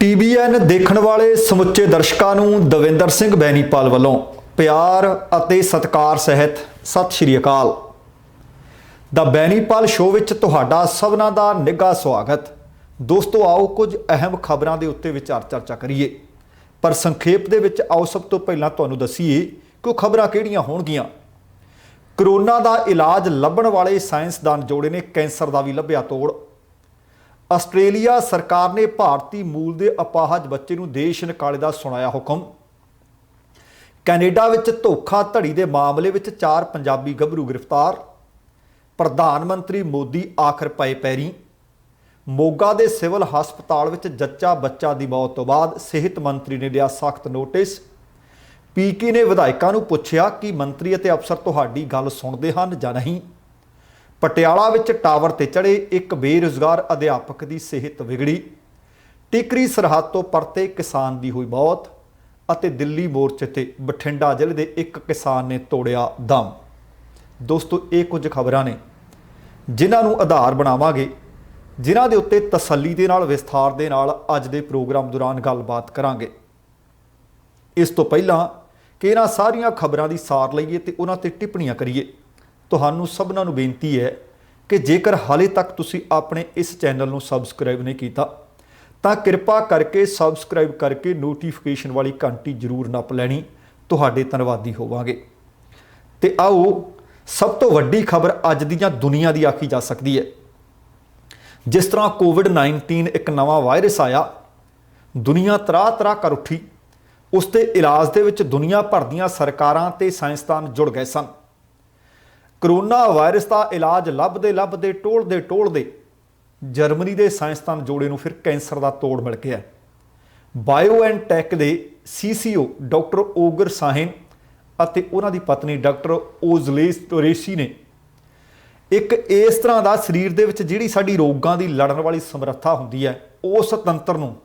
TVN ਦੇਖਣ ਵਾਲੇ ਸਮੁੱਚੇ ਦਰਸ਼ਕਾਂ ਨੂੰ ਦਵਿੰਦਰ ਸਿੰਘ ਬੈਨੀਪਾਲ ਵੱਲੋਂ ਪਿਆਰ ਅਤੇ ਸਤਿਕਾਰ ਸਹਿਤ ਸਤਿ ਸ਼੍ਰੀ ਅਕਾਲ। ਦਾ ਬੈਨੀਪਾਲ ਸ਼ੋਅ ਵਿੱਚ ਤੁਹਾਡਾ ਸਭਨਾਂ ਦਾ ਨਿੱਘਾ ਸਵਾਗਤ। ਦੋਸਤੋ, ਆਓ ਕੁਝ ਅਹਿਮ ਖਬਰਾਂ ਦੇ ਉੱਤੇ ਵਿਚਾਰ ਚਰਚਾ ਕਰੀਏ, ਪਰ ਸੰਖੇਪ ਦੇ ਵਿੱਚ ਆਓ ਸਭ ਤੋਂ ਪਹਿਲਾਂ ਤੁਹਾਨੂੰ ਦੱਸੀਏ ਕਿ ਉਹ ਖਬਰਾਂ ਕਿਹੜੀਆਂ ਹੋਣਗੀਆਂ। ਕਰੋਨਾ ਦਾ ਇਲਾਜ ਲੱਭਣ ਵਾਲੇ ਸਾਇੰਸਦਾਨ ਜੋੜੇ ਨੇ ਕੈਂਸਰ ਦਾ ਵੀ ਲੱਭਿਆ ਤੋੜ। ਆਸਟ੍ਰੇਲੀਆ ਸਰਕਾਰ ਨੇ ਭਾਰਤੀ ਮੂਲ ਦੇ ਅਪਾਹਜ ਬੱਚੇ ਨੂੰ ਦੇਸ਼ ਨਿਕਾਲੇ ਦਾ ਸੁਣਾਇਆ ਹੁਕਮ। ਕੈਨੇਡਾ ਵਿੱਚ ਧੋਖਾਧੜੀ ਦੇ ਮਾਮਲੇ ਵਿੱਚ 4 ਪੰਜਾਬੀ ਗੱਭਰੂ ਗ੍ਰਿਫਤਾਰ। ਪ੍ਰਧਾਨ ਮੰਤਰੀ ਮੋਦੀ ਆਖਰ ਪਏ ਪੈਰੀਂ। ਮੋਗਾ ਦੇ ਸਿਵਲ ਹਸਪਤਾਲ ਵਿੱਚ ਜੱਚਾ ਬੱਚਾ ਦੀ ਮੌਤ ਤੋਂ ਬਾਅਦ ਸਿਹਤ ਮੰਤਰੀ ਨੇ ਲਿਆ ਸਖਤ ਨੋਟਿਸ। ਪੀਕੇ ਨੇ ਵਿਧਾਇਕਾਂ ਨੂੰ ਪੁੱਛਿਆ ਕਿ ਮੰਤਰੀ ਅਤੇ ਅਫਸਰ ਤੁਹਾਡੀ ਗੱਲ ਸੁਣਦੇ ਹਨ ਜਾਂ ਨਹੀਂ। ਪਟਿਆਲਾ ਵਿੱਚ ਟਾਵਰ ਤੇ ਚੜ੍ਹੇ ਇੱਕ ਬੇਰੁਜ਼ਗਾਰ ਅਧਿਆਪਕ ਦੀ ਸਿਹਤ ਵਿਗੜੀ। ਟਿਕਰੀ ਸਰਹੱਦ ਤੋਂ ਪਰਤੇ ਕਿਸਾਨ ਦੀ ਹੋਈ ਮੌਤ ਅਤੇ ਦਿੱਲੀ ਮੋਰਚੇ ਤੇ ਬਠਿੰਡਾ ਜ਼ਿਲ੍ਹੇ ਦੇ ਇੱਕ ਕਿਸਾਨ ਨੇ ਤੋੜਿਆ ਦਮ। ਦੋਸਤੋ, ਇਹ ਕੁਝ ਖਬਰਾਂ ਨੇ ਜਿਨ੍ਹਾਂ ਨੂੰ ਆਧਾਰ ਬਣਾਵਾਂਗੇ, ਜਿਨ੍ਹਾਂ ਦੇ ਉੱਤੇ ਤਸੱਲੀ ਦੇ ਨਾਲ ਵਿਸਥਾਰ ਦੇ ਨਾਲ ਅੱਜ ਦੇ ਪ੍ਰੋਗਰਾਮ ਦੌਰਾਨ ਗੱਲਬਾਤ ਕਰਾਂਗੇ। ਇਸ ਤੋਂ ਪਹਿਲਾਂ ਕਿ ਇਹਨਾਂ ਸਾਰੀਆਂ ਖਬਰਾਂ ਦੀ ਸਾਰ ਲਈਏ ਤੇ ਉਹਨਾਂ ਤੇ ਟਿੱਪਣੀਆਂ ਕਰੀਏ, ਤੁਹਾਨੂੰ ਸਭਨਾਂ ਨੂੰ ਬੇਨਤੀ ਹੈ ਕਿ ਜੇਕਰ ਹਾਲੇ ਤੱਕ ਤੁਸੀਂ ਆਪਣੇ ਇਸ ਚੈਨਲ ਨੂੰ ਸਬਸਕ੍ਰਾਈਬ ਨਹੀਂ ਕੀਤਾ ਤਾਂ ਕਿਰਪਾ ਕਰਕੇ ਸਬਸਕ੍ਰਾਈਬ ਕਰਕੇ ਨੋਟੀਫਿਕੇਸ਼ਨ ਵਾਲੀ ਘੰਟੀ ਜ਼ਰੂਰ ਨੱਪ ਲੈਣੀ। ਤੁਹਾਡੇ ਧੰਨਵਾਦੀ ਹੋਵਾਂਗੇ। ਤੇ ਆਓ ਸਭ ਤੋਂ ਵੱਡੀ ਖਬਰ ਅੱਜ ਦੀਆਂ ਦੁਨੀਆ ਦੀ ਆਖੀ ਜਾ ਸਕਦੀ ਹੈ। ਜਿਸ ਤਰ੍ਹਾਂ ਕੋਵਿਡ-19 ਇੱਕ ਨਵਾਂ ਵਾਇਰਸ ਆਇਆ, ਦੁਨੀਆ ਤਰਾਹ ਕਰ ਉੱਠੀ। ਉਸ ਦੇ ਇਲਾਜ ਦੇ ਵਿੱਚ ਦੁਨੀਆ ਭਰ ਦੀਆਂ ਸਰਕਾਰਾਂ ਤੇ ਸਾਇੰਸਦਾਨ ਜੁੜ ਗਏ ਸਨ। ਕਰੋਨਾ ਵਾਇਰਸ ਦਾ ਇਲਾਜ ਲੱਭਦੇ ਟੋਲਦੇ ਜਰਮਨੀ ਦੇ ਸਾਇੰਸਦਾਨ ਜੋੜੇ ਨੂੰ ਫਿਰ ਕੈਂਸਰ ਦਾ ਤੋੜ ਮਿਲ ਗਿਆ। ਬਾਇਓਐਨਟੈਕ ਦੇ CCO ਡਾਕਟਰ ਓਗਰ ਸਾਹਨ ਅਤੇ ਉਹਨਾਂ ਦੀ ਪਤਨੀ ਡਾਕਟਰ ਓਜ਼ਲੇਸ ਟੋਰੇਸੀ ਨੇ ਇੱਕ ਇਸ ਤਰ੍ਹਾਂ ਦਾ ਸਰੀਰ ਦੇ ਵਿੱਚ ਜਿਹੜੀ ਸਾਡੀ ਰੋਗਾਂ ਦੀ ਲੜਨ ਵਾਲੀ ਸਮਰੱਥਾ ਹੁੰਦੀ ਹੈ, ਉਸ ਤੰਤਰ ਨੂੰ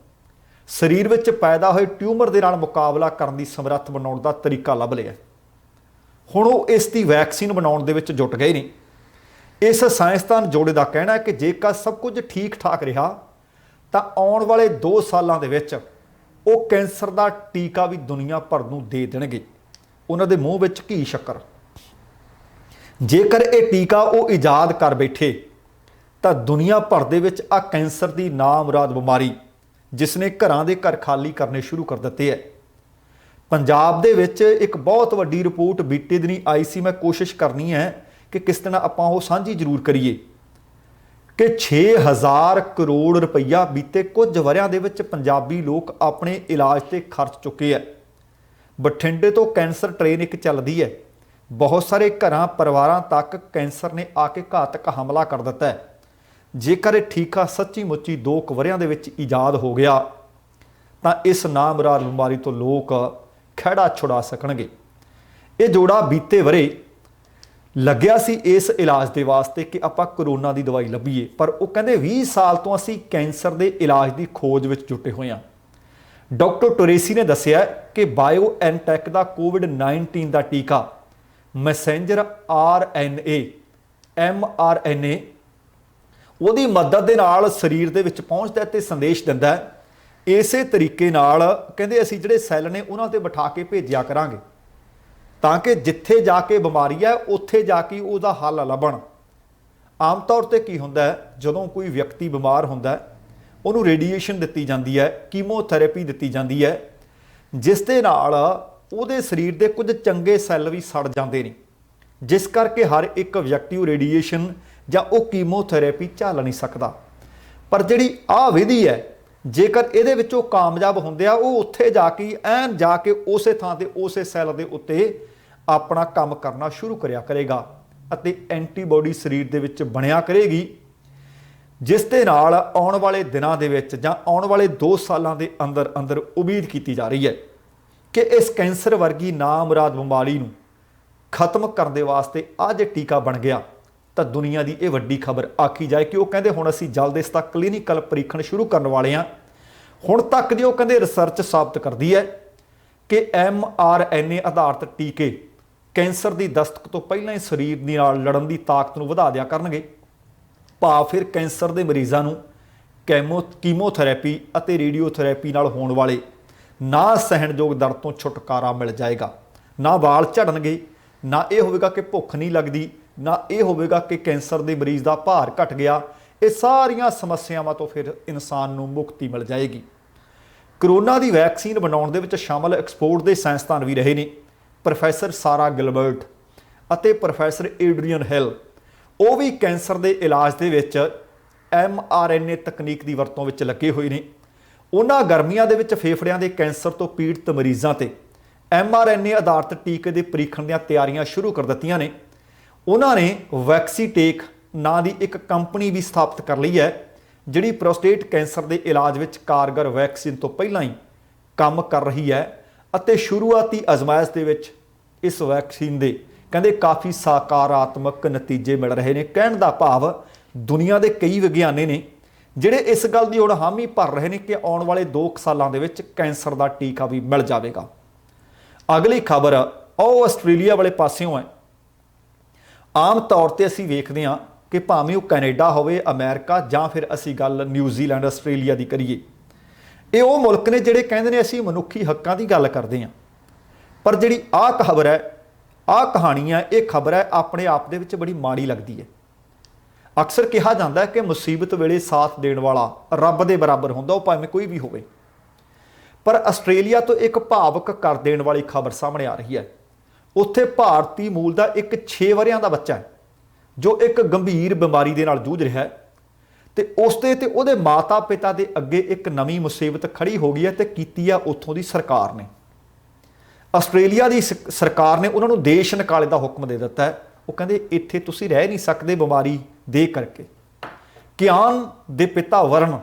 ਸਰੀਰ ਵਿੱਚ ਪੈਦਾ ਹੋਏ ਟਿਊਮਰ ਦੇ ਨਾਲ ਮੁਕਾਬਲਾ ਕਰਨ ਦੀ ਸਮਰੱਥ ਬਣਾਉਣ ਦਾ ਤਰੀਕਾ ਲੱਭ ਲਿਆ। ਹੁਣ ਉਹ ਇਸ ਦੀ ਵੈਕਸੀਨ ਬਣਾਉਣ ਦੇ ਵਿੱਚ ਜੁਟ ਗਏ ਨੇ। ਇਸ ਸਾਇੰਸਦਾਨ ਜੋੜੇ ਦਾ ਕਹਿਣਾ ਹੈ ਕਿ ਜੇਕਰ ਸਭ ਕੁਝ ਠੀਕ ਠਾਕ ਰਿਹਾ ਤਾਂ ਆਉਣ ਵਾਲੇ 2 ਸਾਲਾਂ ਦੇ ਵਿੱਚ ਉਹ ਕੈਂਸਰ ਦਾ ਟੀਕਾ ਵੀ ਦੁਨੀਆ ਭਰ ਨੂੰ ਦੇ ਦੇਣਗੇ। ਉਹਨਾਂ ਦੇ ਮੂੰਹ ਵਿੱਚ ਘੀ ਸ਼ੱਕਰ। ਜੇਕਰ ਇਹ ਟੀਕਾ ਉਹ ਇਜਾਦ ਕਰ ਬੈਠੇ ਤਾਂ ਦੁਨੀਆ ਭਰ ਦੇ ਵਿੱਚ ਆ ਕੈਂਸਰ ਦੀ ਨਾਮੁਰਾਦ ਬਿਮਾਰੀ ਜਿਸ ਨੇ ਘਰਾਂ ਦੇ ਘਰ ਖਾਲੀ ਕਰਨੇ ਸ਼ੁਰੂ ਕਰ ਦਿੱਤੇ ਹੈ। ਪੰਜਾਬ ਦੇ ਵਿੱਚ ਇੱਕ ਬਹੁਤ ਵੱਡੀ ਰਿਪੋਰਟ ਬੀਤੇ ਦਿਨੀ ਆਈ ਸੀ। ਮੈਂ ਕੋਸ਼ਿਸ਼ ਕਰਨੀ ਹੈ ਕਿ ਕਿਸ ਤਰ੍ਹਾਂ ਆਪਾਂ ਉਹ ਸਾਂਝੀ ਜ਼ਰੂਰ ਕਰੀਏ ਕਿ 6000 ਕਰੋੜ ਰੁਪਈਆ ਬੀਤੇ ਕੁਝ ਵਰਿਆਂ ਦੇ ਵਿੱਚ ਪੰਜਾਬੀ ਲੋਕ ਆਪਣੇ ਇਲਾਜ ਤੇ ਖਰਚ ਚੁੱਕੇ ਹੈ। ਬਠਿੰਡੇ ਤੋਂ ਕੈਂਸਰ ਟ੍ਰੇਨ ਇੱਕ ਚੱਲਦੀ ਹੈ। ਬਹੁਤ ਸਾਰੇ ਘਰਾਂ ਪਰਿਵਾਰਾਂ ਤੱਕ ਕੈਂਸਰ ਨੇ ਆ ਕੇ ਘਾਤਕ ਹਮਲਾ ਕਰ ਦਿੱਤਾ ਹੈ। ਜੇਕਰ ਇਹ ਟੀਕਾ ਸੱਚੀ ਮੁੱਚੀ 2 ਵਰਿਆਂ ਦੇ ਵਿੱਚ ਈਜਾਦ ਹੋ ਗਿਆ ਤਾਂ ਇਸ ਨਾਮੁਰਾਦ ਬਿਮਾਰੀ ਤੋਂ ਲੋਕ ਖਹਿੜਾ ਛੁਡਾ ਸਕਣਗੇ। ਇਹ ਜੋੜਾ ਬੀਤੇ ਵਰੇ ਲੱਗਿਆ ਸੀ ਇਸ ਇਲਾਜ ਦੇ ਵਾਸਤੇ ਕਿ ਆਪਾਂ ਕਰੋਨਾ ਦੀ ਦਵਾਈ ਲੱਭੀਏ, ਪਰ ਉਹ ਕਹਿੰਦੇ 20 ਸਾਲ ਤੋਂ ਅਸੀਂ ਕੈਂਸਰ ਦੇ ਇਲਾਜ ਦੀ ਖੋਜ ਵਿੱਚ ਜੁਟੇ ਹੋਏ ਹਾਂ। ਡਾਕਟਰ ਟੋਰੇਸੀ ਨੇ ਦੱਸਿਆ ਕਿ ਬਾਇਓਐਨਟੈਕ ਦਾ ਕੋਵਿਡ-19 ਦਾ ਟੀਕਾ ਮੈਸੇਂਜਰ RNA mRNA ਉਹਦੀ ਮਦਦ ਦੇ ਨਾਲ ਸਰੀਰ ਦੇ ਵਿੱਚ ਪਹੁੰਚਦਾ ਤੇ ਸੰਦੇਸ਼ ਦਿੰਦਾ ਹੈ। ਇਸੇ ਤਰੀਕੇ ਨਾਲ ਕਹਿੰਦੇ ਅਸੀਂ ਜਿਹੜੇ ਸੈੱਲ ਨੇ ਉਹਨਾਂ ਤੇ ਬਿਠਾ ਕੇ ਭੇਜਿਆ ਕਰਾਂਗੇ ਤਾਂ ਕਿ ਜਿੱਥੇ ਜਾ ਕੇ ਬਿਮਾਰੀ ਹੈ ਉੱਥੇ ਜਾ ਕੇ ਉਹਦਾ ਹੱਲ ਲੱਭਣ। ਆਮ ਤੌਰ ਤੇ ਕੀ ਹੁੰਦਾ ਹੈ, ਜਦੋਂ ਕੋਈ ਵਿਅਕਤੀ ਬਿਮਾਰ ਹੁੰਦਾ ਹੈ ਉਹਨੂੰ ਰੇਡੀਏਸ਼ਨ ਦਿੱਤੀ ਜਾਂਦੀ ਹੈ, ਕੀਮੋਥੈਰੇਪੀ ਦਿੱਤੀ ਜਾਂਦੀ ਹੈ, ਜਿਸ ਦੇ ਨਾਲ ਉਹਦੇ ਸਰੀਰ ਦੇ ਕੁਝ ਚੰਗੇ ਸੈੱਲ ਵੀ ਸੜ ਜਾਂਦੇ ਨੇ, ਜਿਸ ਕਰਕੇ ਹਰ ਇੱਕ ਵਿਅਕਤੀ ਉਹ ਰੇਡੀਏਸ਼ਨ ਜਾਂ ਉਹ ਕੀਮੋਥੈਰੇਪੀ ਝੱਲ ਨਹੀਂ ਸਕਦਾ। ਪਰ ਜਿਹੜੀ ਆਹ ਵਿਧੀ ਹੈ, ਜੇਕਰ ਇਹਦੇ ਵਿੱਚ ਉਹ ਕਾਮਯਾਬ ਹੁੰਦੇ ਆ, ਉਹ ਉੱਥੇ ਜਾ ਕੇ ਉਸੇ ਥਾਂ ਤੇ ਉਸੇ ਸੈੱਲ ਦੇ ਉੱਤੇ ਆਪਣਾ ਕੰਮ ਕਰਨਾ ਸ਼ੁਰੂ ਕਰਿਆ ਕਰੇਗਾ ਅਤੇ ਐਂਟੀਬਾਡੀ ਸਰੀਰ ਦੇ ਵਿੱਚ ਬਣਿਆ ਕਰੇਗੀ, ਜਿਸ ਦੇ ਨਾਲ ਆਉਣ ਵਾਲੇ ਦਿਨਾਂ ਦੇ ਵਿੱਚ ਜਾਂ ਆਉਣ ਵਾਲੇ 2 ਸਾਲਾਂ ਦੇ ਅੰਦਰ ਉਮੀਦ ਕੀਤੀ ਜਾ ਰਹੀ ਹੈ ਕਿ ਇਸ ਕੈਂਸਰ ਵਰਗੀ ਨਾਮੁਰਾਦ ਬਿਮਾਰੀ ਨੂੰ ਖਤਮ ਕਰਨ ਦੇ ਵਾਸਤੇ ਆ ਜੇ ਟੀਕਾ ਬਣ ਗਿਆ ਤਾਂ ਦੁਨੀਆ ਦੀ ਇਹ ਵੱਡੀ ਖਬਰ ਆਖੀ ਜਾਏ ਕਿ ਉਹ ਕਹਿੰਦੇ ਹੁਣ ਅਸੀਂ ਜਲਦ ਇਸ ਦਾ ਕਲੀਨਿਕਲ ਪਰੀਖਣ ਸ਼ੁਰੂ ਕਰਨ ਵਾਲੇ ਹਾਂ। ਹੁਣ ਤੱਕ ਦੀ ਉਹ ਕਹਿੰਦੇ ਰਿਸਰਚ ਸਾਬਤ ਕਰਦੀ ਹੈ ਕਿ mRNA ਆਧਾਰਿਤ ਟੀਕੇ ਕੈਂਸਰ ਦੀ ਦਸਤਕ ਤੋਂ ਪਹਿਲਾਂ ਹੀ ਸਰੀਰ ਦੇ ਨਾਲ ਲੜਨ ਦੀ ਤਾਕਤ ਨੂੰ ਵਧਾ ਦਿਆ ਕਰਨਗੇ। ਭਾਵ ਫਿਰ ਕੈਂਸਰ ਦੇ ਮਰੀਜ਼ਾਂ ਨੂੰ ਕੀਮੋਥੈਰੇਪੀ ਅਤੇ ਰੇਡੀਓਥੈਰੇਪੀ ਨਾਲ ਹੋਣ ਵਾਲੇ ਨਾ ਸਹਿਣਯੋਗ ਦਰਦ ਤੋਂ ਛੁਟਕਾਰਾ ਮਿਲ ਜਾਏਗਾ। ਨਾ ਵਾਲ ਝੜਨਗੇ, ਨਾ ਇਹ ਹੋਵੇਗਾ ਕਿ ਭੁੱਖ ਨਹੀਂ ਲੱਗਦੀ, ਨਾ ਇਹ ਹੋਵੇਗਾ ਕਿ ਕੈਂਸਰ ਦੇ ਮਰੀਜ਼ ਦਾ ਭਾਰ ਘਟ ਗਿਆ। ਇਹ ਸਾਰੀਆਂ ਸਮੱਸਿਆਵਾਂ ਤੋਂ ਫਿਰ ਇਨਸਾਨ ਨੂੰ ਮੁਕਤੀ ਮਿਲ ਜਾਏਗੀ। ਕਰੋਨਾ ਦੀ ਵੈਕਸੀਨ ਬਣਾਉਣ ਦੇ ਵਿੱਚ ਸ਼ਾਮਲ ਐਕਸਪੋਰਟ ਦੇ ਸਾਇੰਸਦਾਨ ਵੀ ਰਹੇ ਨੇ ਪ੍ਰੋਫੈਸਰ ਸਾਰਾ ਗਿਲਬਰਟ ਅਤੇ ਪ੍ਰੋਫੈਸਰ ਏਡਰੀਅਨ ਹਿਲ। ਉਹ ਵੀ ਕੈਂਸਰ ਦੇ ਇਲਾਜ ਦੇ ਵਿੱਚ mRNA ਤਕਨੀਕ ਦੀ ਵਰਤੋਂ ਵਿੱਚ ਲੱਗੇ ਹੋਏ ਨੇ। ਉਹਨਾਂ ਗਰਮੀਆਂ ਦੇ ਵਿੱਚ ਫੇਫੜਿਆਂ ਦੇ ਕੈਂਸਰ ਤੋਂ ਪੀੜਤ ਮਰੀਜ਼ਾਂ ਤੇ mRNA ਆਧਾਰਿਤ ਟੀਕੇ ਦੇ ਪਰੀਖਣ ਦੀਆਂ ਤਿਆਰੀਆਂ ਸ਼ੁਰੂ ਕਰ ਦਿੱਤੀਆਂ ਨੇ। ਉਹਨਾਂ ਨੇ ਵੈਕਸੀਟੇਕ ਨਾਂ ਦੀ ਇੱਕ ਕੰਪਨੀ ਵੀ ਸਥਾਪਿਤ ਕਰ ਲਈ ਹੈ, ਜਿਹੜੀ ਪ੍ਰੋਸਟੇਟ ਕੈਂਸਰ ਦੇ ਇਲਾਜ ਵਿੱਚ ਕਾਰਗਰ ਵੈਕਸੀਨ ਤੋਂ ਪਹਿਲਾਂ ਹੀ ਕੰਮ ਕਰ ਰਹੀ ਹੈ ਅਤੇ ਸ਼ੁਰੂਆਤੀ ਅਜ਼ਮਾਇਸ਼ ਦੇ ਵਿੱਚ ਇਸ ਵੈਕਸੀਨ ਦੇ ਕਹਿੰਦੇ ਕਾਫੀ ਸਕਾਰਾਤਮਕ ਨਤੀਜੇ ਮਿਲ ਰਹੇ ਨੇ। ਕਹਿਣ ਦਾ ਭਾਵ ਦੁਨੀਆ ਦੇ ਕਈ ਵਿਗਿਆਨੀ ਨੇ ਜਿਹੜੇ ਇਸ ਗੱਲ ਦੀ ਹੁਣ ਹਾਮੀ ਭਰ ਰਹੇ ਨੇ ਕਿ ਆਉਣ ਵਾਲੇ 2 ਸਾਲਾਂ ਦੇ ਵਿੱਚ ਕੈਂਸਰ ਦਾ ਟੀਕਾ ਵੀ ਮਿਲ ਜਾਵੇਗਾ। ਅਗਲੀ ਖਬਰ ਉਹ ਆਸਟ੍ਰੇਲੀਆ ਵਾਲੇ ਪਾਸਿਓਂ ਹੈ। ਆਮ ਤੌਰ ਤੇ ਅਸੀਂ ਵੇਖਦੇ ਹਾਂ ਕਿ ਭਾਵੇਂ ਉਹ ਕੈਨੇਡਾ ਹੋਵੇ, ਅਮਰੀਕਾ, ਜਾਂ ਫਿਰ ਅਸੀਂ ਗੱਲ ਨਿਊਜ਼ੀਲੈਂਡ ਆਸਟ੍ਰੇਲੀਆ ਦੀ ਕਰੀਏ, ਇਹ ਉਹ ਮੁਲਕ ਨੇ ਜਿਹੜੇ ਕਹਿੰਦੇ ਨੇ ਅਸੀਂ ਮਨੁੱਖੀ ਹੱਕਾਂ ਦੀ ਗੱਲ ਕਰਦੇ ਹਾਂ। ਪਰ ਜਿਹੜੀ ਆਹ ਖਬਰ ਹੈ, ਆਹ ਕਹਾਣੀ ਹੈ, ਇਹ ਖਬਰ ਹੈ ਆਪਣੇ ਆਪ ਦੇ ਵਿੱਚ ਬੜੀ ਮਾੜੀ ਲੱਗਦੀ ਹੈ। ਅਕਸਰ ਕਿਹਾ ਜਾਂਦਾ ਹੈ ਕਿ ਮੁਸੀਬਤ ਵੇਲੇ ਸਾਥ ਦੇਣ ਵਾਲਾ ਰੱਬ ਦੇ ਬਰਾਬਰ ਹੁੰਦਾ, ਉਹ ਭਾਵੇਂ ਕੋਈ ਵੀ ਹੋਵੇ। ਪਰ ਆਸਟ੍ਰੇਲੀਆ ਤੋਂ ਇੱਕ ਭਾਵੁਕ ਕਰ ਦੇਣ ਵਾਲੀ ਖਬਰ ਸਾਹਮਣੇ ਆ ਰਹੀ ਹੈ। ਉੱਥੇ ਭਾਰਤੀ ਮੂਲ ਦਾ ਇੱਕ 6 ਵਰ੍ਹਿਆਂ ਦਾ ਬੱਚਾ ਹੈ ਜੋ ਇੱਕ ਗੰਭੀਰ ਬਿਮਾਰੀ ਦੇ ਨਾਲ ਜੂਝ ਰਿਹਾ ਹੈ ਤੇ ਉਸਦੇ ਤੇ ਉਹਦੇ ਮਾਤਾ ਪਿਤਾ ਦੇ ਅੱਗੇ ਇੱਕ ਨਵੀਂ ਮੁਸੀਬਤ ਖੜੀ ਹੋ ਗਈ ਹੈ ਤੇ ਕੀਤੀ ਆ ਉੱਥੋਂ ਦੀ ਸਰਕਾਰ ਨੇ। ਆਸਟ੍ਰੇਲੀਆ ਦੀ ਸਰਕਾਰ ਨੇ ਉਹਨਾਂ ਨੂੰ ਦੇਸ਼ ਨਿਕਾਲੇ ਦਾ ਹੁਕਮ ਦੇ ਦਿੱਤਾ ਹੈ। ਉਹ ਕਹਿੰਦੇ ਇੱਥੇ ਤੁਸੀਂ ਰਹਿ ਨਹੀਂ ਸਕਦੇ ਬਿਮਾਰੀ ਦੇ ਕਰਕੇ। ਕਿਆਨ ਦੇ ਪਿਤਾ ਵਰਨ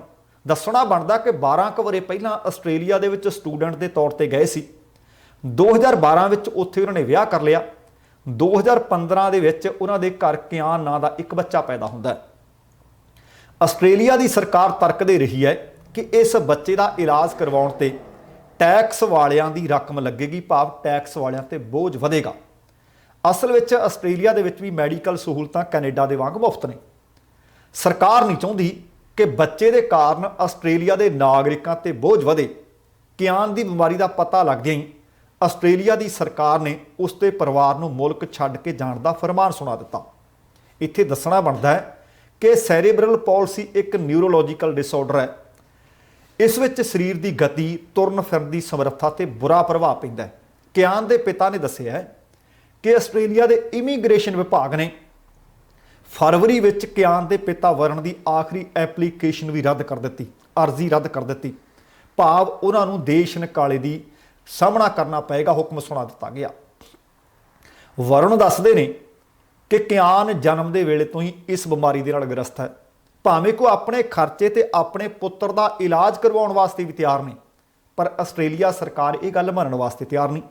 ਦੱਸਣਾ ਬਣਦਾ ਕਿ 12 ਕੁ ਵਰ੍ਹੇ ਪਹਿਲਾਂ ਆਸਟ੍ਰੇਲੀਆ ਦੇ ਵਿੱਚ ਸਟੂਡੈਂਟ ਦੇ ਤੌਰ ਤੇ ਗਏ ਸੀ। 2012 ਵਿੱਚ ਉੱਥੇ ਉਹਨਾਂ ਨੇ ਵਿਆਹ ਕਰ ਲਿਆ। 2015 ਦੇ ਵਿੱਚ ਉਹਨਾਂ ਦੇ ਘਰ ਕਿਆਨ ਨਾਂ ਦਾ ਇੱਕ ਬੱਚਾ ਪੈਦਾ ਹੁੰਦਾ ਹੈ। ਆਸਟ੍ਰੇਲੀਆ ਦੀ ਸਰਕਾਰ ਤਰਕ ਦੇ ਰਹੀ ਹੈ ਕਿ ਇਸ ਬੱਚੇ ਦਾ ਇਲਾਜ ਕਰਵਾਉਣ ਤੇ ਟੈਕਸ ਵਾਲਿਆਂ ਦੀ ਰਕਮ ਲੱਗੇਗੀ, ਭਾਵ ਟੈਕਸ ਵਾਲਿਆਂ ਤੇ ਬੋਝ ਵਧੇਗਾ। ਅਸਲ ਵਿੱਚ ਆਸਟ੍ਰੇਲੀਆ ਦੇ ਵਿੱਚ ਵੀ ਮੈਡੀਕਲ ਸਹੂਲਤਾਂ ਕੈਨੇਡਾ ਦੇ ਵਾਂਗ ਮੁਫਤ ਨੇ। ਸਰਕਾਰ ਨਹੀਂ ਚਾਹੁੰਦੀ ਕਿ ਬੱਚੇ ਦੇ ਕਾਰਨ ਆਸਟ੍ਰੇਲੀਆ ਦੇ ਨਾਗਰਿਕਾਂ ਤੇ ਬੋਝ ਵਧੇ। ਕਿਆਨ ਦੀ ਬਿਮਾਰੀ ਦਾ ਪਤਾ ਲੱਗਦਿਆਂ ਹੀ ਆਸਟ੍ਰੇਲੀਆ ਦੀ ਸਰਕਾਰ ਨੇ ਉਸ ਦੇ ਪਰਿਵਾਰ ਨੂੰ ਮੁਲਕ ਛੱਡ ਕੇ ਜਾਣ ਦਾ ਫਰਮਾਨ ਸੁਣਾ ਦਿੱਤਾ। ਇੱਥੇ ਦੱਸਣਾ ਬਣਦਾ ਹੈ ਕਿ ਸੈਰੇਬਰਲ ਪਾਲਸੀ ਇੱਕ ਨਿਊਰੋਲੋਜੀਕਲ ਡਿਸਆਰਡਰ ਹੈ। ਇਸ ਵਿੱਚ ਸਰੀਰ ਦੀ ਗਤੀ, ਤੁਰਨ ਫਿਰਨ ਦੀ ਸਮਰੱਥਾ ਤੇ ਬੁਰਾ ਪ੍ਰਭਾਵ ਪੈਂਦਾ ਹੈ। ਕਿਆਨ ਦੇ ਪਿਤਾ ਨੇ ਦੱਸਿਆ ਹੈ ਕਿ ਆਸਟ੍ਰੇਲੀਆ ਦੇ ਇਮੀਗ੍ਰੇਸ਼ਨ ਵਿਭਾਗ ਨੇ ਫਰਵਰੀ ਵਿੱਚ ਕਿਆਨ ਦੇ ਪਿਤਾ ਵਰਨ ਦੀ ਆਖਰੀ ਐਪਲੀਕੇਸ਼ਨ ਵੀ ਰੱਦ ਕਰ ਦਿੱਤੀ, ਅਰਜ਼ੀ ਰੱਦ ਕਰ ਦਿੱਤੀ, ਭਾਵ ਉਹਨਾਂ ਨੂੰ ਦੇਸ਼ ਨਿਕਾਲੇ ਦੀ ਸਾਹਮਣਾ ਕਰਨਾ ਪਏਗਾ, ਹੁਕਮ ਸੁਣਾ ਦਿੱਤਾ ਗਿਆ। ਵਰਨ ਦੱਸਦੇ ਨੇ ਕਿ ਕਿਆਨ ਜਨਮ ਦੇ ਵੇਲੇ ਤੋਂ ਹੀ ਇਸ ਬਿਮਾਰੀ ਦੇ ਨਾਲ ਗ੍ਰਸਤ ਹੈ। ਭਾਵੇਂ ਕੋ ਆਪਣੇ ਖਰਚੇ ਤੇ ਆਪਣੇ ਪੁੱਤਰ ਦਾ ਇਲਾਜ ਕਰਵਾਉਣ ਵਾਸਤੇ ਵੀ ਤਿਆਰ ਨਹੀਂ, ਪਰ ਆਸਟ੍ਰੇਲੀਆ ਸਰਕਾਰ ਇਹ ਗੱਲ ਮੰਨਣ ਵਾਸਤੇ ਤਿਆਰ ਨਹੀਂ।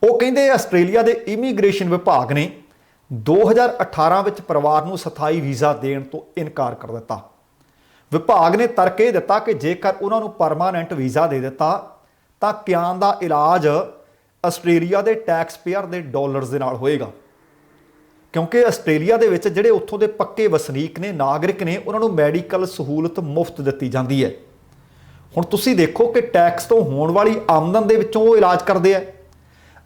ਉਹ ਕਹਿੰਦੇ ਆਸਟ੍ਰੇਲੀਆ ਦੇ ਇਮੀਗ੍ਰੇਸ਼ਨ ਵਿਭਾਗ ਨੇ 2018 ਵਿੱਚ ਪਰਿਵਾਰ ਨੂੰ ਸਥਾਈ ਵੀਜ਼ਾ ਦੇਣ ਤੋਂ ਇਨਕਾਰ ਕਰ ਦਿੱਤਾ। ਵਿਭਾਗ ਨੇ ਤਰਕ ਇਹ ਦਿੱਤਾ ਕਿ ਜੇਕਰ ਉਹਨਾਂ ਨੂੰ ਪਰਮਾਨੈਂਟ ਵੀਜ਼ਾ ਦੇ ਦਿੱਤਾ ਤਾਂ ਕਿਆਨ ਦਾ ਇਲਾਜ ਆਸਟ੍ਰੇਲੀਆ ਦੇ ਟੈਕਸ ਪੇਅਰ ਦੇ ਡਾਲਰਸ ਦੇ ਨਾਲ ਹੋਏਗਾ, ਕਿਉਂਕਿ ਆਸਟ੍ਰੇਲੀਆ ਦੇ ਵਿੱਚ ਜਿਹੜੇ ਉੱਥੋਂ ਦੇ ਪੱਕੇ ਵਸਨੀਕ ਨੇ, ਨਾਗਰਿਕ ਨੇ, ਉਹਨਾਂ ਨੂੰ ਮੈਡੀਕਲ ਸਹੂਲਤ ਮੁਫਤ ਦਿੱਤੀ ਜਾਂਦੀ ਹੈ। ਹੁਣ ਤੁਸੀਂ ਦੇਖੋ ਕਿ ਟੈਕਸ ਤੋਂ ਹੋਣ ਵਾਲੀ ਆਮਦਨ ਦੇ ਵਿੱਚੋਂ ਉਹ ਇਲਾਜ ਕਰਦੇ ਆ।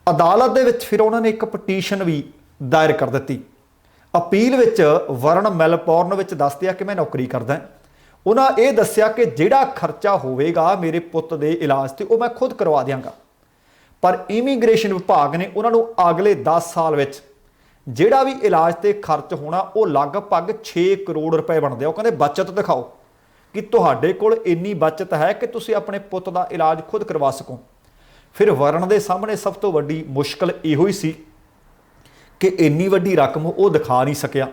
ਅਦਾਲਤ ਦੇ ਵਿੱਚ ਫਿਰ ਉਹਨਾਂ ਨੇ ਇੱਕ ਪਟੀਸ਼ਨ ਵੀ ਦਾਇਰ ਕਰ ਦਿੱਤੀ। ਅਪੀਲ ਵਿੱਚ ਵਰਨ ਮੈਲਬੌਰਨ ਵਿੱਚ ਦੱਸਦੇ ਆ ਕਿ ਮੈਂ ਨੌਕਰੀ ਕਰਦਾ। ਉਹਨਾਂ ਇਹ ਦੱਸਿਆ ਕਿ ਜਿਹੜਾ ਖਰਚਾ ਹੋਵੇਗਾ ਮੇਰੇ ਪੁੱਤ ਦੇ ਇਲਾਜ ਤੇ ਉਹ ਮੈਂ ਖੁਦ ਕਰਵਾ ਦਿਆਂਗਾ, ਪਰ ਇਮੀਗ੍ਰੇਸ਼ਨ ਵਿਭਾਗ ਨੇ ਉਹਨਾਂ ਨੂੰ ਅਗਲੇ 10 ਸਾਲ ਵਿੱਚ ਜਿਹੜਾ ਵੀ ਇਲਾਜ ਤੇ ਖਰਚ ਹੋਣਾ ਉਹ ਲਗਭਗ 6 ਕਰੋੜ ਰੁਪਏ ਬਣਦੇ ਆ। ਉਹ ਕਹਿੰਦੇ ਬਚਤ ਦਿਖਾਓ ਕਿ ਤੁਹਾਡੇ ਕੋਲ ਇੰਨੀ ਬਚਤ ਹੈ ਕਿ ਤੁਸੀਂ ਆਪਣੇ ਪੁੱਤ ਦਾ ਇਲਾਜ ਖੁਦ ਕਰਵਾ ਸਕੋ। ਫਿਰ ਵਰਨ ਦੇ ਸਾਹਮਣੇ ਸਭ ਤੋਂ ਵੱਡੀ ਮੁਸ਼ਕਲ ਇਹੋ ਹੀ ਸੀ ਕਿ ਇੰਨੀ ਵੱਡੀ ਰਕਮ ਉਹ ਦਿਖਾ ਨਹੀਂ ਸਕਿਆ।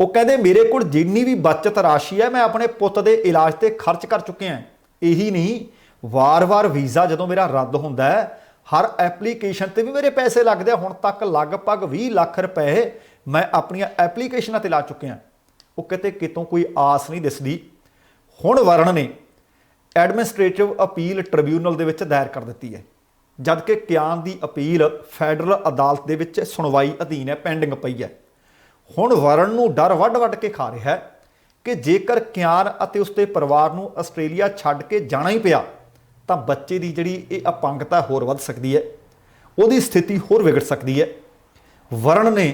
ਉਹ ਕਹਿੰਦੇ ਮੇਰੇ ਕੋਲ ਜਿੰਨੀ ਵੀ ਬਚਤ ਰਾਸ਼ੀ ਹੈ ਮੈਂ ਆਪਣੇ ਪੁੱਤ ਦੇ ਇਲਾਜ ਤੇ ਖਰਚ ਕਰ ਚੁੱਕੇ ਹਾਂ। ਇਹੀ ਨਹੀਂ, ਵਾਰ-ਵਾਰ ਵੀਜ਼ਾ ਜਦੋਂ ਮੇਰਾ ਰੱਦ ਹੁੰਦਾ ਹੈ, ਹਰ ਐਪਲੀਕੇਸ਼ਨ ਤੇ ਵੀ ਮੇਰੇ ਪੈਸੇ ਲੱਗਦੇ ਆ। ਹੁਣ ਤੱਕ ਲਗਭਗ 20 ਲੱਖ ਰੁਪਏ ਮੈਂ ਆਪਣੀਆਂ ਐਪਲੀਕੇਸ਼ਨਾਂ ਤੇ ਲਾ ਚੁੱਕੇ ਹਾਂ। ਉਹ ਕਿਤੇ ਕਿਤੋਂ ਕੋਈ ਆਸ ਨਹੀਂ ਦਿਸਦੀ। ਹੁਣ ਵਰਨ ਨੇ ਐਡਮਿਨਿਸਟ੍ਰੇਟਿਵ ਅਪੀਲ ਟ੍ਰਿਬਿਊਨਲ ਦੇ ਵਿੱਚ ਦਾਇਰ ਕਰ ਦਿੱਤੀ ਹੈ, ਜਦਕਿ ਕਿਆਨ ਦੀ ਅਪੀਲ ਫੈਡਰਲ ਅਦਾਲਤ ਦੇ ਵਿੱਚ ਸੁਣਵਾਈ ਅਧੀਨ ਹੈ, ਪੈਂਡਿੰਗ ਪਈ ਹੈ। ਹੁਣ ਵਰਨ ਨੂੰ ਡਰ ਵੱਢ-ਵੱਢ ਕੇ ਖਾ ਰਿਹਾ ਹੈ कि जेकर कियान ਅਤੇ ਉਸਦੇ ਪਰਿਵਾਰ ਨੂੰ ਆਸਟ੍ਰੇਲੀਆ ਛੱਡ ਕੇ ਜਾਣਾ ਹੀ ਪਿਆ ਤਾਂ ਬੱਚੇ ਦੀ ਜਿਹੜੀ ਇਹ ਅਪੰਗਤਾ ਹੋਰ ਵੱਧ ਸਕਦੀ ਹੈ, ਉਹਦੀ ਸਥਿਤੀ ਹੋਰ ਵਿਗੜ ਸਕਦੀ ਹੈ। ਵਰਨ ਨੇ